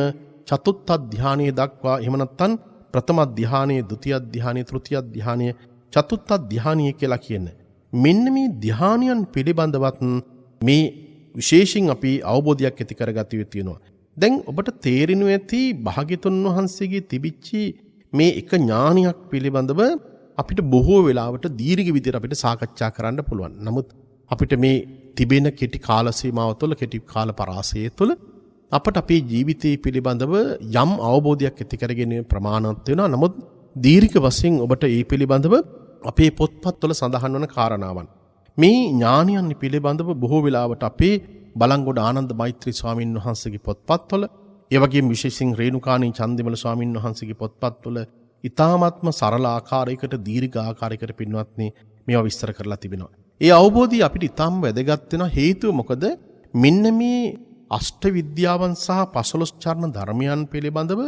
චතුත්ථ ධානයේ දක්වා එහෙම නැත්නම් ප්‍රථම ධානයේ, ဒုတိ ය ධානයේ, තෘතිය ධානයේ, චතුත්ථ ධානයේ කියලා කියන්නේ. මෙන්න මේ ධානයන් පිළිබඳවත් මේ විශේෂයෙන් අපි අවබෝධයක් ඇති කරගත යුතු වෙනවා. දැන් ඔබට තේරෙනු ඇති භාග්‍යතුන් වහන්සේගේ තිබිච්ච මේ එක ඥානයක් පිළිබඳව අපිට බොහෝ වෙලාවට දීර්ඝ විදිහට අපිට සාකච්ඡා කරන්න පුළුවන්. නමුත් අපිට මේ තිබෙන කෙටි කාල සීමාව තුළ, කෙටි කාල පරාසය තුළ අපට අපේ ජීවිතය පිළිබඳව යම් අවබෝධයක් ඇති කරගෙන ප්‍රමාණවත් වෙනවා. නමුත් දීර්ඝ වශයෙන් ඔබට ඒ පිළිබඳව අපේ පොත්පත්වල සඳහන් වන කාරණාවන්. මේ ඥානයන් පිළිබඳව බොහෝ වෙලාවට අපේ බලංගොඩ ආනන්ද මෛත්‍රී ස්වාමීන් වහන්සේගේ පොත්පත්වල, ඒ වගේම විශේෂයෙන් රේණුකාණී චන්දිමල ස්වාමීන් වහන්සේගේ පොත්පත්වල ඊ타මාත්ම සරල ආකාරයකට, දීර්ඝ ආකාරයකට පින්වත්නි මේවා විස්තර කරලා තිබෙනවා. ඒ අවබෝධය අපිට ඊටම වැදගත් වෙන හේතුව මොකද? මෙන්න මේ අෂ්ට විද්‍යාවන් සහ 15 චරණ ධර්මයන් පිළිබඳව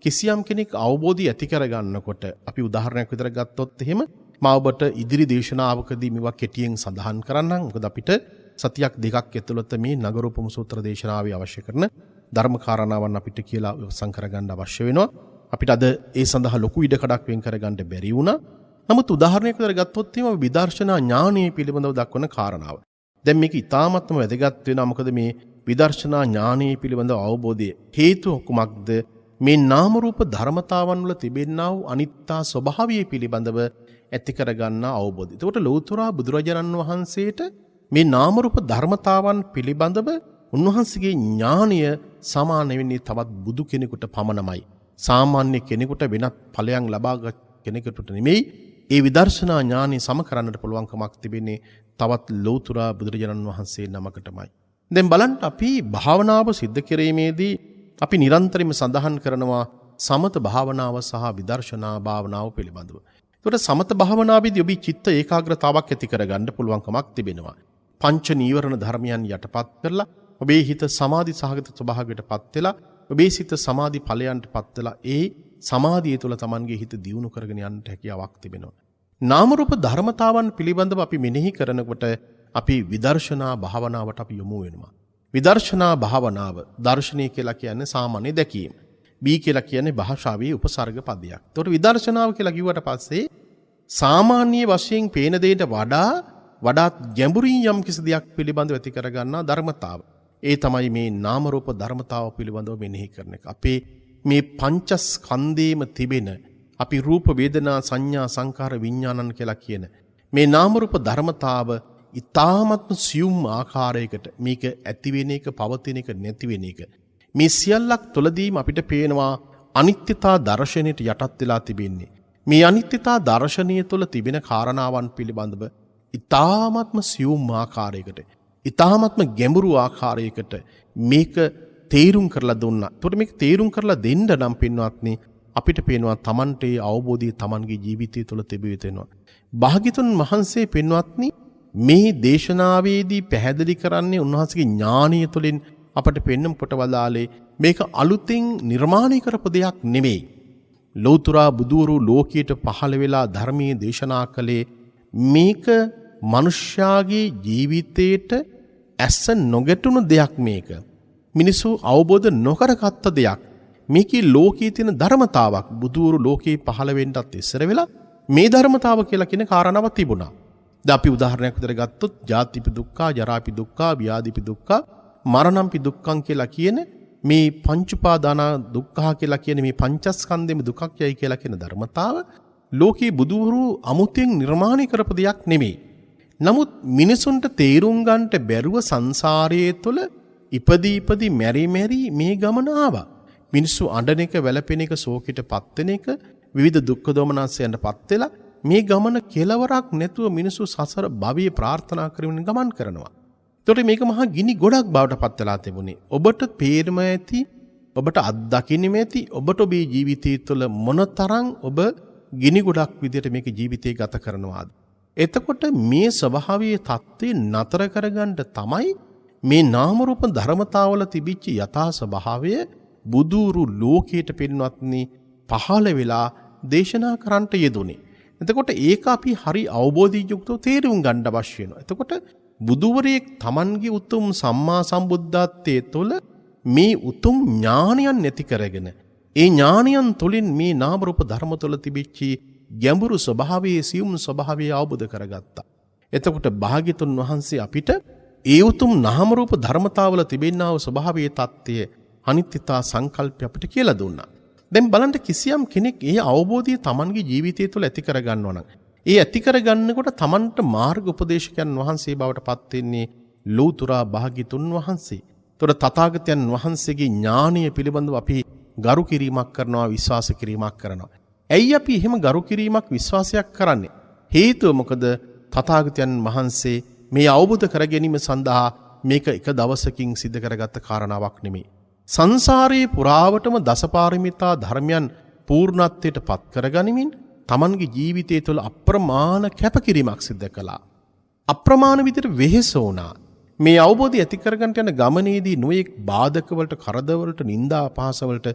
කිසියම් කෙනෙක් අවබෝධය ඇති කරගන්නකොට, අපි උදාහරණයක් විතර ගත්තොත් එහෙම මා ඔබට ඉදිරි දේශනාවකදී මේවා කෙටියෙන් සඳහන් කරන්නම්. මොකද අපිට සතියක් දෙකක් ඇතුළත මේ නගරෝපම සූත්‍ර දේශනාවේ අවශ්‍ය කරන ධර්ම කාරණාවන් අපිට කියලා අවසන් කරගන්න අවශ්‍ය වෙනවා. අපිට අද ඒ සඳහා ලොකු ඉඩකඩක් වෙන් කරගන්න බැරි වුණා. නමුත් උදාහරණයක් විතර ගත්තොත් එහෙම විදර්ශනා ඥානය පිළිබඳව දක්වන කාරණාව. දැන් මේක ඉතාමත්ම වැදගත් වෙනවා. මොකද මේ විදර්ශනා ඥානය පිළිබඳව අවබෝධය හේතුව කුමක්ද? මේ නාම රූප ධර්මතාවන් වල තිබෙනා වූ අනිත්‍ය ස්වභාවය පිළිබඳව ඇති කරගන්නා අවබෝධය. ඒකට ලෞතර බුදුරජාණන් වහන්සේට මේ නාම රූප ධර්මතාවන් පිළිබඳව උන්වහන්සේගේ ඥානය සමාන වෙන්නේ තවත් බුදු කෙනෙකුට පමණමයි. සාමාන්‍ය කෙනෙකුට වෙනත් ඵලයන් ලබාගත් කෙනෙකුට නෙමෙයි. ඒ විදර්ශනා ඥානය සම කරන්නට පුළුවන්කමක් තිබෙන්නේ තවත් ලෞතර බුදුරජාණන් වහන්සේ නමකටමයි. දැන් බලන්න අපි භාවනාව සිද්ධ කිරීමේදී අපි නිරන්තරයෙන්ම සඳහන් කරනවා සමත භාවනාව සහ විදර්ශනා භාවනාව පිළිබඳව. ඒකට සමත භාවනාවේදී ඔබේ චිත්ත ඒකාග්‍රතාවක් ඇති කරගන්න පුළුවන්කමක් තිබෙනවා. පංච නීවරණ ධර්මයන් යටපත් කරලා ඔබේ හිත සමාධි සහගත ස්වභාවයකටපත් වෙලා, ඔබේ සිත සමාධි ඵලයන්ටපත් වෙලා ඒ සමාධිය තුළ Tamanගේ හිත දියුණු කරගෙන යන්න හැකියාවක් තිබෙනවා. නාම රූප ධර්මතාවන් පිළිබඳව අපි මෙනෙහි කරනකොට අපි විදර්ශනා භාවනාවට අපි යොමු වෙනවා. විදර්ශනා භාවනාව දර්ශනය කියලා කියන්නේ සාමාන්‍ය දැකීම. බී කියලා කියන්නේ භාෂාවේ උපසර්ග පදයක්. ඒකට විදර්ශනාව කියලා කිව්වට පස්සේ සාමාන්‍ය වශයෙන් පේන දෙයට වඩාත් ගැඹුරින් යම් කිසි දෙයක් පිළිබඳව ඇති කරගන්නා ධර්මතාව. ඒ තමයි මේ නාම රූප ධර්මතාව පිළිබඳව මෙනෙහි කරන එක. අපේ මේ පංචස්කන්ධේම තිබෙන අපි රූප වේදනා සංඥා සංකාර විඥානන් කියලා කියන මේ නාම රූප ධර්මතාව ඊ타මත්ම සියුම් ආකාරයකට මේක ඇති වෙන එක, පවතින එක, නැති වෙන එක, මේ සියල්ලක් තුළදීම අපිට පේනවා අනිත්‍යතා දර්ශනයට යටත් වෙලා තිබෙන්නේ. මේ අනිත්‍යතා දර්ශනීය තුළ තිබෙන කාරණාවන් පිළිබඳව ඊ타මත්ම සියුම් ආකාරයකට, ඊ타මත්ම ගැඹුරු ආකාරයකට මේක තේරුම් කරලා දුන්නා. ඒකට මේක තේරුම් කරලා දෙන්න නම් පින්වත්නි අපිට පේනවා Tamante අවබෝධය Tamanගේ ජීවිතය තුළ තිබෙ වෙනවා. භාග්‍යතුන් වහන්සේ පින්වත්නි මේ දේශනාවේදී පැහැදිලි කරන්නේ උන්වහන්සේගේ ඥානීය තුළින් අපට පෙන්වම් කොට වදාලේ මේක අලුතින් නිර්මාණය කරපු දෙයක් නෙමෙයි. ලෞතුරා බුදුවරු ලෝකයට පහළ වෙලා ධර්මයේ දේශනා කළේ මේක මනුෂ්‍යයාගේ ජීවිතයට ඇස නොගැටුණු දෙයක් මේක. මිනිස්සු අවබෝධ නොකරගත්ත දෙයක්. මේකේ ලෝකයේ තියෙන ධර්මතාවක් බුදුවරු ලෝකේ පහළ වෙන්නත් ඉස්සර වෙලා මේ ධර්මතාව කියලා කියන කාරණාවක් තිබුණා. දැන් අපි උදාහරණයක් විතර ගත්තොත් ජාතිපි දුක්ඛ, ජරාපි දුක්ඛ, ව්‍යාධිපි දුක්ඛ, මරණම්පි දුක්ඛං කියලා කියන මේ පංච උපාදාන දුක්ඛ කියලා කියන මේ පංචස්කන්ධෙම දුකක් යයි කියලා කියන ධර්මතාව ලෝකේ බුදුවරු අමුතෙන් නිර්මාණය කරපු දෙයක් නෙමෙයි. නමුත් මිනිසුන්ට තේරුම් ගන්නට බැරුව සංසාරයේ තුල ඉපදී මෙරි මේ ගමන ආවා. මිනිස්සු අඬන එක, වැළපෙන එක, ශෝකයටපත් වෙන එක, විවිධ දුක්ඛ දෝමනස්යන්ටපත් වෙලා මේ ගමන කෙලවරක් නැතුව මිනිස්සු සසර භවයේ ප්‍රාර්ථනා කරමින් ගමන් කරනවා. ඒතකොට මේක මහා ගිනි ගොඩක් බවට පත් වෙලා තිබුණේ. ඔබට පේරම ඇති, ඔබට අත්දකින්නෙම ඇති, ඔබට ඔබේ ජීවිතය තුළ මොනතරම් ඔබ ගිනි ගොඩක් විදියට මේක ජීවිතේ ගත කරනවාද? එතකොට මේ ස්වභාවයේ தත්ත්වේ නතර කරගන්න තමයි මේ නාම රූප ධර්මතාවල තිබිච්ච යථා ස්වභාවය බුදුරු ලෝකයට පින්වත්නි පහළ වෙලා දේශනා කරන්නට යෙදුනේ. එතකොට ඒක අපි හරි අවබෝධයෙන් යුක්තව තේරුම් ගන්න අවශ්‍ය වෙනවා. එතකොට බුදුවරයෙක් Tamanගේ උතුම් සම්මා සම්බුද්ධත්වයේ තුළ මේ උතුම් ඥානයන් නැති කරගෙන ඒ ඥානයන් තුළින් මේ නාම රූප ධර්ම තුළ තිබිච්ච ගැඹුරු ස්වභාවයේ සියුම් ස්වභාවය අවබෝධ කරගත්තා. එතකොට භාග්‍යතුන් වහන්සේ අපිට ඒ උතුම් නාම රූප ධර්මතාවල තිබෙනා වූ ස්වභාවයේ தත්ත්වය අනිත්‍යතා සංකල්පය අපිට කියලා දුන්නා. දැන් බලන්න කිසියම් කෙනෙක් ඒ අවබෝධය Tamanගේ ජීවිතය තුළ ඇති කරගන්නවා නම් ඒ ඇති කරගන්නකොට Tamanට මාර්ග උපදේශකයන් වහන්සේ බවට පත් වෙන්නේ ලෞතුරා භාග්‍යතුන් වහන්සේ. ඒතර තථාගතයන් වහන්සේගේ ඥානය පිළිබඳව අපි ගරු කිරීමක් කරනවා, විශ්වාස කිරීමක් කරනවා. ඇයි අපි එහෙම ගරු කිරීමක් විශ්වාසයක් කරන්නේ? හේතුව මොකද? තථාගතයන් වහන්සේ මේ අවබෝධ කර ගැනීම සඳහා මේක එක දවසකින් සිද්ධ කරගත්ත කාරණාවක් නෙමෙයි. සංසාරයේ පුරාවටම දසපාරමිතා ධර්මයන් පූර්ණත්වයට පත් කරගනිමින් Tamanගේ ජීවිතය තුළ අප්‍රමාණ කැපකිරීමක් සිද්ධ කළා. අප්‍රමාණ විදිහට වෙහෙස වුණා. මේ අවබෝධය ඇති කරගන්නට යන ගමනේදී නොයෙක් බාධකවලට, කරදරවලට, නිന്ദා අපහාසවලට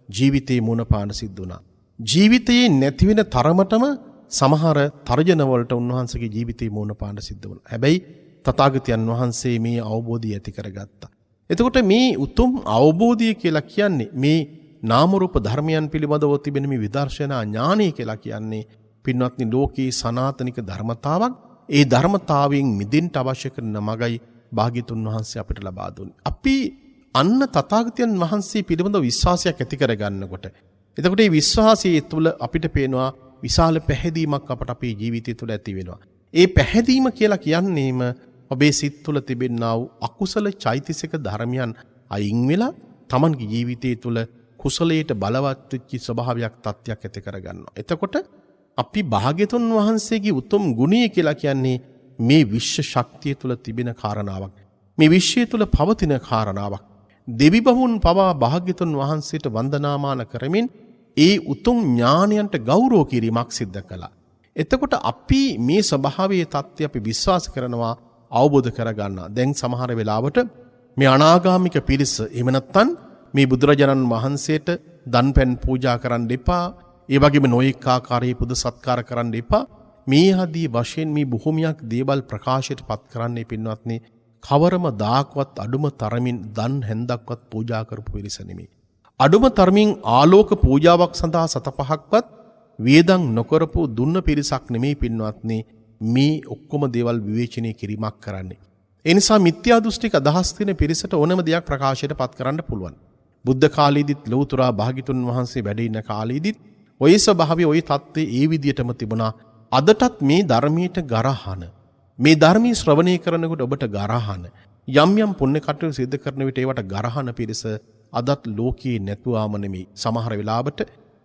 ජීවිතේ මුණ පාන සිද්ධ වුණා. ජීවිතයේ නැති වෙන තරමටම සමහර තර්ජනවලට උන්වහන්සේගේ ජීවිතේ මුණ පාන සිද්ධ වුණා. හැබැයි තථාගතයන් වහන්සේ මේ අවබෝධය ඇති කරගත්තා. එතකොට මේ උතුම් අවබෝධය කියලා කියන්නේ මේ නාම රූප ධර්මයන් පිළිබඳව තිබෙන මේ විදර්ශනා ඥානය කියලා කියන්නේ පින්වත්නි ලෝකේ සනාතනික ධර්මතාවක්. ඒ ධර්මතාවයෙන් මිදෙන්න අවශ්‍ය කරන මගයි භාග්‍යතුන් වහන්සේ අපිට ලබා දුන්නේ. අපි අන්න තථාගතයන් වහන්සේ පිළිබඳව විශ්වාසයක් ඇති කරගන්නකොට එතකොට මේ විශ්වාසයේ තුල අපිට පේනවා විශාල පැහැදීමක් අපට අපේ ජීවිතය තුළ ඇති වෙනවා. ඒ පැහැදීම කියලා කියන්නේම ඔබේ සිත් තුළ තිබෙනා වූ අකුසල චෛතසික ධර්මයන් අයින් වෙලා Tamanගේ ජීවිතය තුළ කුසලයට බලවත් වෙච්ච ස්වභාවයක් තත්ත්වයක් ඇති කරගන්නවා. එතකොට අපි භාග්‍යතුන් වහන්සේගේ උතුම් ගුණය කියලා කියන්නේ මේ විශ්ව ශක්තිය තුළ තිබෙන කාරණාවක්. මේ විශ්වය තුළ පවතින කාරණාවක්. දෙවි බඹුන් පවා භාග්‍යතුන් වහන්සේට වන්දනාමාන කරමින් ඒ උතුම් ඥානයන්ට ගෞරව කිරීමක් සිද්ධ කළා. එතකොට අපි මේ ස්වභාවයේ தත්ත්වය අපි විශ්වාස කරනවා, අවබෝධ කරගන්නවා. දැන් සමහර වෙලාවට මේ අනාගාමික පිරිස එහෙම නැත්නම් මේ බුදුරජාණන් වහන්සේට දන්පැන් පූජා කරන්න එපා. ඒ වගේම නොඑක ආකාරයේ පුද සත්කාර කරන්න එපා. මේ ආදී වශයෙන් මේ බොහොමයක් දේවල් ප්‍රකාශයට පත් කරන්නේ පින්වත්නි කවරම දායකවත් අඩුම තරමින් දන් හැන්දක්වත් පූජා කරපු පිරිස නෙමෙයි. අඩුම තරමින් ආලෝක පූජාවක් සඳහා සත පහක්වත් වේදන් නොකරපු දුන්න පිරිසක් නෙමෙයි පින්වත්නි මේ ඔක්කොම දේවල් විවේචනය කිරීමක් කරන්නේ. ඒ නිසා මිත්‍යා දෘෂ්ටික අදහස් තියෙන පිරිසට ඕනම දෙයක් ප්‍රකාශයට පත් කරන්න පුළුවන්. බුද්ධ කාලයේදීත් ලෞතුරා භාග්‍යතුන් වහන්සේ වැඩ ඉන්න කාලයේදීත් ඔය ස්වභාවය ඔය தත්ත්වයේ ඒ විදියටම තිබුණා. අදටත් මේ ධර්මයට ගරහන මේ ධර්මී ශ්‍රවණය කරනකොට ඔබට ගරහන යම් යම් පුණ්‍ය කටයුතු සිදු කරන විට ඒවට ගරහන පිරිස අදත් ලෝකයේ නැතුවාම නෙමෙයි. සමහර වෙලාවට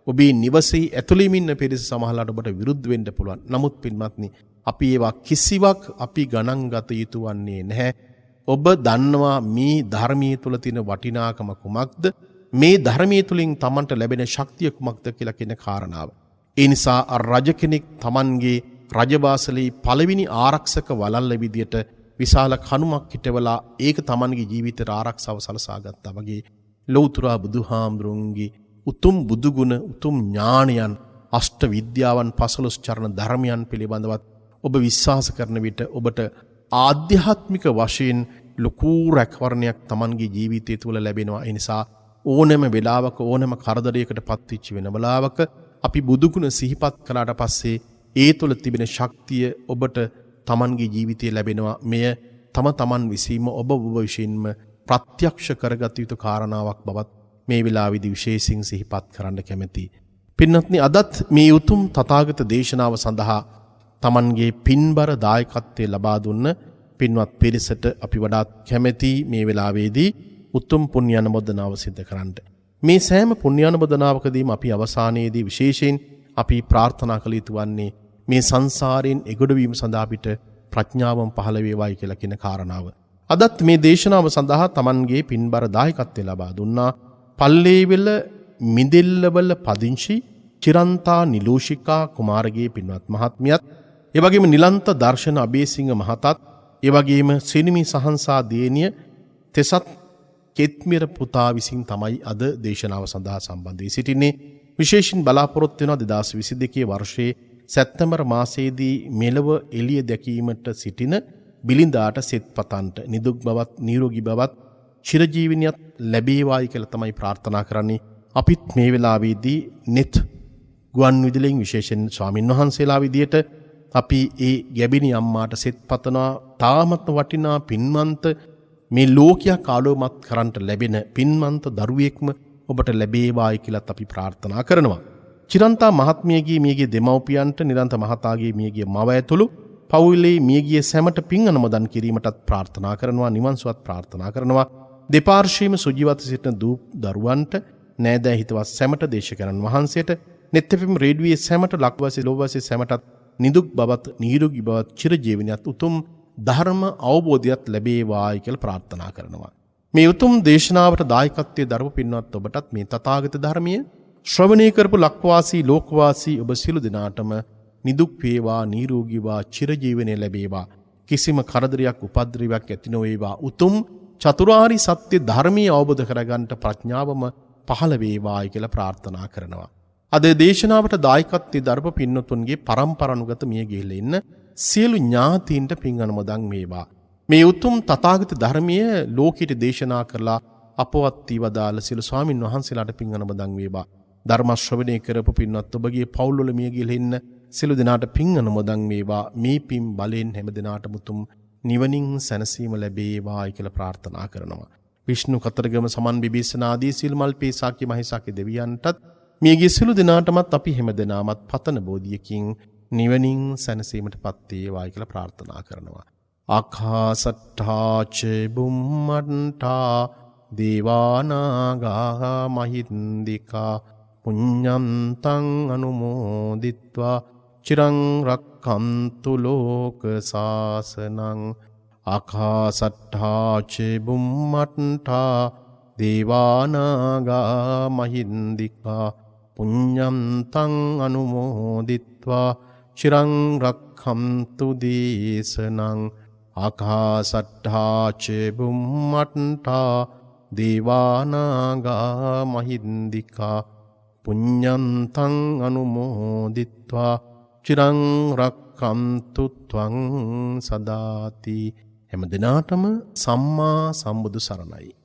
ඔබේ නිවසේ ඇතුළෙම ඉන්න පිරිස සමහරලාට ඔබට විරුද්ධ වෙන්න පුළුවන්. නමුත් පින්වත්නි අපි ඒවා කිසිවක් අපි ගණන් ගත යුතු වන්නේ නැහැ. ඔබ දන්නවා මේ ධර්මයේ තුල තියෙන වටිනාකම කුමක්ද? මේ ධර්මයේ තුලින් Tamanට ලැබෙන ශක්තිය කුමක්ද කියලා කියන කාරණාව. ඒ නිසා රජ කෙනෙක් Tamanගේ රජවාසලේ පළවෙනි ආරක්ෂක වළල්ල විදියට විශාල කණුමක් හිටවලා ඒක Tamanගේ ජීවිතේට ආරක්ෂාව සලසා ගත්තා වගේ ලෞතර බුදුහාමුදුරන්ගේ උතුම් බුදුගුණ උතුම් ඥානයන් අෂ්ට විද්‍යාවන් 15 චරණ ධර්මයන් පිළිබඳවත් ඔබ විශ්වාස කරන විට ඔබට ආධ්‍යාත්මික වශයෙන් ලොකු රැකවරණයක් Tamanගේ ජීවිතය තුළ ලැබෙනවා. ඒ නිසා ඕනෑම වෙලාවක ඕනෑම කරදරයකට පත්වෙච්ච වෙන වෙලාවක අපි බුදුගුණ සිහිපත් කළාට පස්සේ ඒ තුළ තිබෙන ශක්තිය ඔබට Tamanගේ ජීවිතයේ ලැබෙනවා. මෙය තමන් විසීම ඔබ විසින්ම ප්‍රත්‍යක්ෂ කරගත යුතු කාරණාවක් බවත් මේ වෙලාවේදී විශේෂයෙන් සිහිපත් කරන්න කැමැතියි. පින්වත්නි, අදත් මේ උතුම් තථාගත දේශනාව සඳහා Tamanගේ පින්බර දායකත්වයේ ලබා දුන්න පින්වත් පිරිසට අපි වඩාත් කැමැතියි මේ වෙලාවේදී උතුම් පුණ්‍යානුමෝදනාව සිදු කරන්න. මේ සෑම පුණ්‍යානුමෝදනාවකදීම අපි අවසානයේදී විශේෂයෙන් අපි ප්‍රාර්ථනා කළ යුතු වන්නේ මේ සංසාරයෙන් එගොඩ වීම සඳහා අපිට ප්‍රඥාවම පහළ වේවායි කියලා කියන කාරණාව. අදත් මේ දේශනාව සඳහා Tamanගේ පින්බර දායකත්වය ලබා දුන්නා පල්ලේවිල මිදෙල්ලවල පදිංචි චිරන්තා නිලෝෂිකා කුමාරගේ පින්වත් මහත්මියත්, ඒ වගේම නිලන්ත දර්ශන අබේසිංහ මහතත්, ඒ වගේම සිනිමි සහන්සා දේනිය තෙසත් කෙත්මිර පුතා විසින් තමයි අද දේශනාව සඳහා සම්බන්ධ වී සිටින්නේ. විශේෂයෙන් බලාපොරොත්තු වෙනවා 2022 වර්ෂයේ සැප්තැම්බර් මාසයේදී මෙලව එළිය දැකීමට සිටින බිලින්දාට සෙත් පතන්ට නිදුක් බවත් නිරෝගී බවත් චිරජීවනයත් ලැබේවායි කියලා තමයි ප්‍රාර්ථනා කරන්නේ. අපිත් මේ වෙලාවේදී net ගුවන් විදුලියෙන් විශේෂයෙන් ස්වාමින් වහන්සේලා විදියට අපි ඒ ගැබිනි අම්මාට සෙත් පතනවා. තාමත් වටිනා පින්වන්ත මේ ලෝකයක් ආලෝමත් කරන්ට ලැබෙන පින්වන්ත දරුවෙක්ම ඔබට ලැබේවායි කියලාත් අපි ප්‍රාර්ථනා කරනවා. චිරන්තා මහත්මියගේ මියගේ දෙමව්පියන්ට, නිරන්ත මහතාගේ මියගේ මව ඇතුළු පවුලේ මියගිය සැමට පින් අනුමෝදන් කිරීමටත් ප්‍රාර්ථනා කරනවා. නිවන් සුවත් ප්‍රාර්ථනා කරනවා. දෙපාර්ශ්වයේම සුජීවත සිටින දූ දරුවන්ට, නෑදෑ හිතවත් සැමට, දේශකයන්න් වහන්සේට, නෙත්පෙම් රේඩියෝයේ සැමට, ලක්වාසී ලෝවාසී සැමටත් නිදුක් බවත් නිරෝගී බවත් චිරජීවනයත් උතුම් ධර්ම අවබෝධයත් ලැබේවායි කියලා ප්‍රාර්ථනා කරනවා. මේ උතුම් දේශනාවට දායකත්වයේ දරපු පින්වත් ඔබටත් මේ තථාගත ධර්මයේ ශ්‍රවණය කරපු ලක්වාසී ලෝකවාසී ඔබ සියලු දෙනාටම නිදුක් වේවා, නිරෝගී වේවා, චිරජීවනය ලැබේවා. කිසිම කරදරයක් උපද්‍රවයක් ඇති නොවේවා. උතුම් චතුරාරි සත්‍ය ධර්මයේ අවබෝධ කරගන්නට ප්‍රඥාවම පහළ වේවායි කියලා ප්‍රාර්ථනා කරනවා. අද දේශනාවට දායකත්වයේ දරපු පින්වතුන්ගේ පරම්පරානුගත මිය ගිහිල්ලා ඉන්න සියලු ඥාතීන්ට පින් අනුමෝදන් වේවා. මේ උතුම් තථාගත ධර්මයේ ලෝකෙට දේශනා කරලා අපවත් වදාළ සියලු ස්වාමින් වහන්සේලාට පින් අනුමෝදන් වේවා. ධර්ම ශ්‍රවණය කරපු පින්වත් ඔබගේ පවුල්වල මිය ගිහිල්ලා ඉන්න සියලු දෙනාට පින් අනුමෝදන් වේවා. මේ පින් බලෙන් හැම දිනාටම උතුම් නිවනින් සැනසීම ලැබේවායි කියලා ප්‍රාර්ථනා කරනවා. විෂ්ණු කතරගම සමන් බිබීසන ආදී සියලු මල්පේ සාක්‍ය මහේසාක්‍ය දෙවියන්ටත් මියගේ සියලු දෙනාටමත් අපි හැම දෙනාමත් පතන බෝධියකින් නිවනින් සැනසීමටපත් වේවායි කියලා ප්‍රාර්ථනා කරනවා. ආකාසට්ඨා ච බුම්මණ්ඨා දේවානාගා මහින්దికා පුඤ්ඤන්තං අනුමෝදිත්වා චිරං රක්ඛන්තු ලෝක සාසනං. ආකාසට්ඨා ච බුම්මණ්ඨා දේවානාගා මහින්దికා පුඤ්ඤන්තං අනුමෝදිත්වා චිරං රක්ඛන්තු දේශනං. ආකාසට්ඨා ච බුම්මණ්ඨා දේවානාගා මහින්దికා පුඤ්ඤන්තං අනුමෝදිත්වා චිරං රක්ඛන්තු ත්වං සදාති. හැම දිනාටම සම්මා සම්බුදු සරණයි.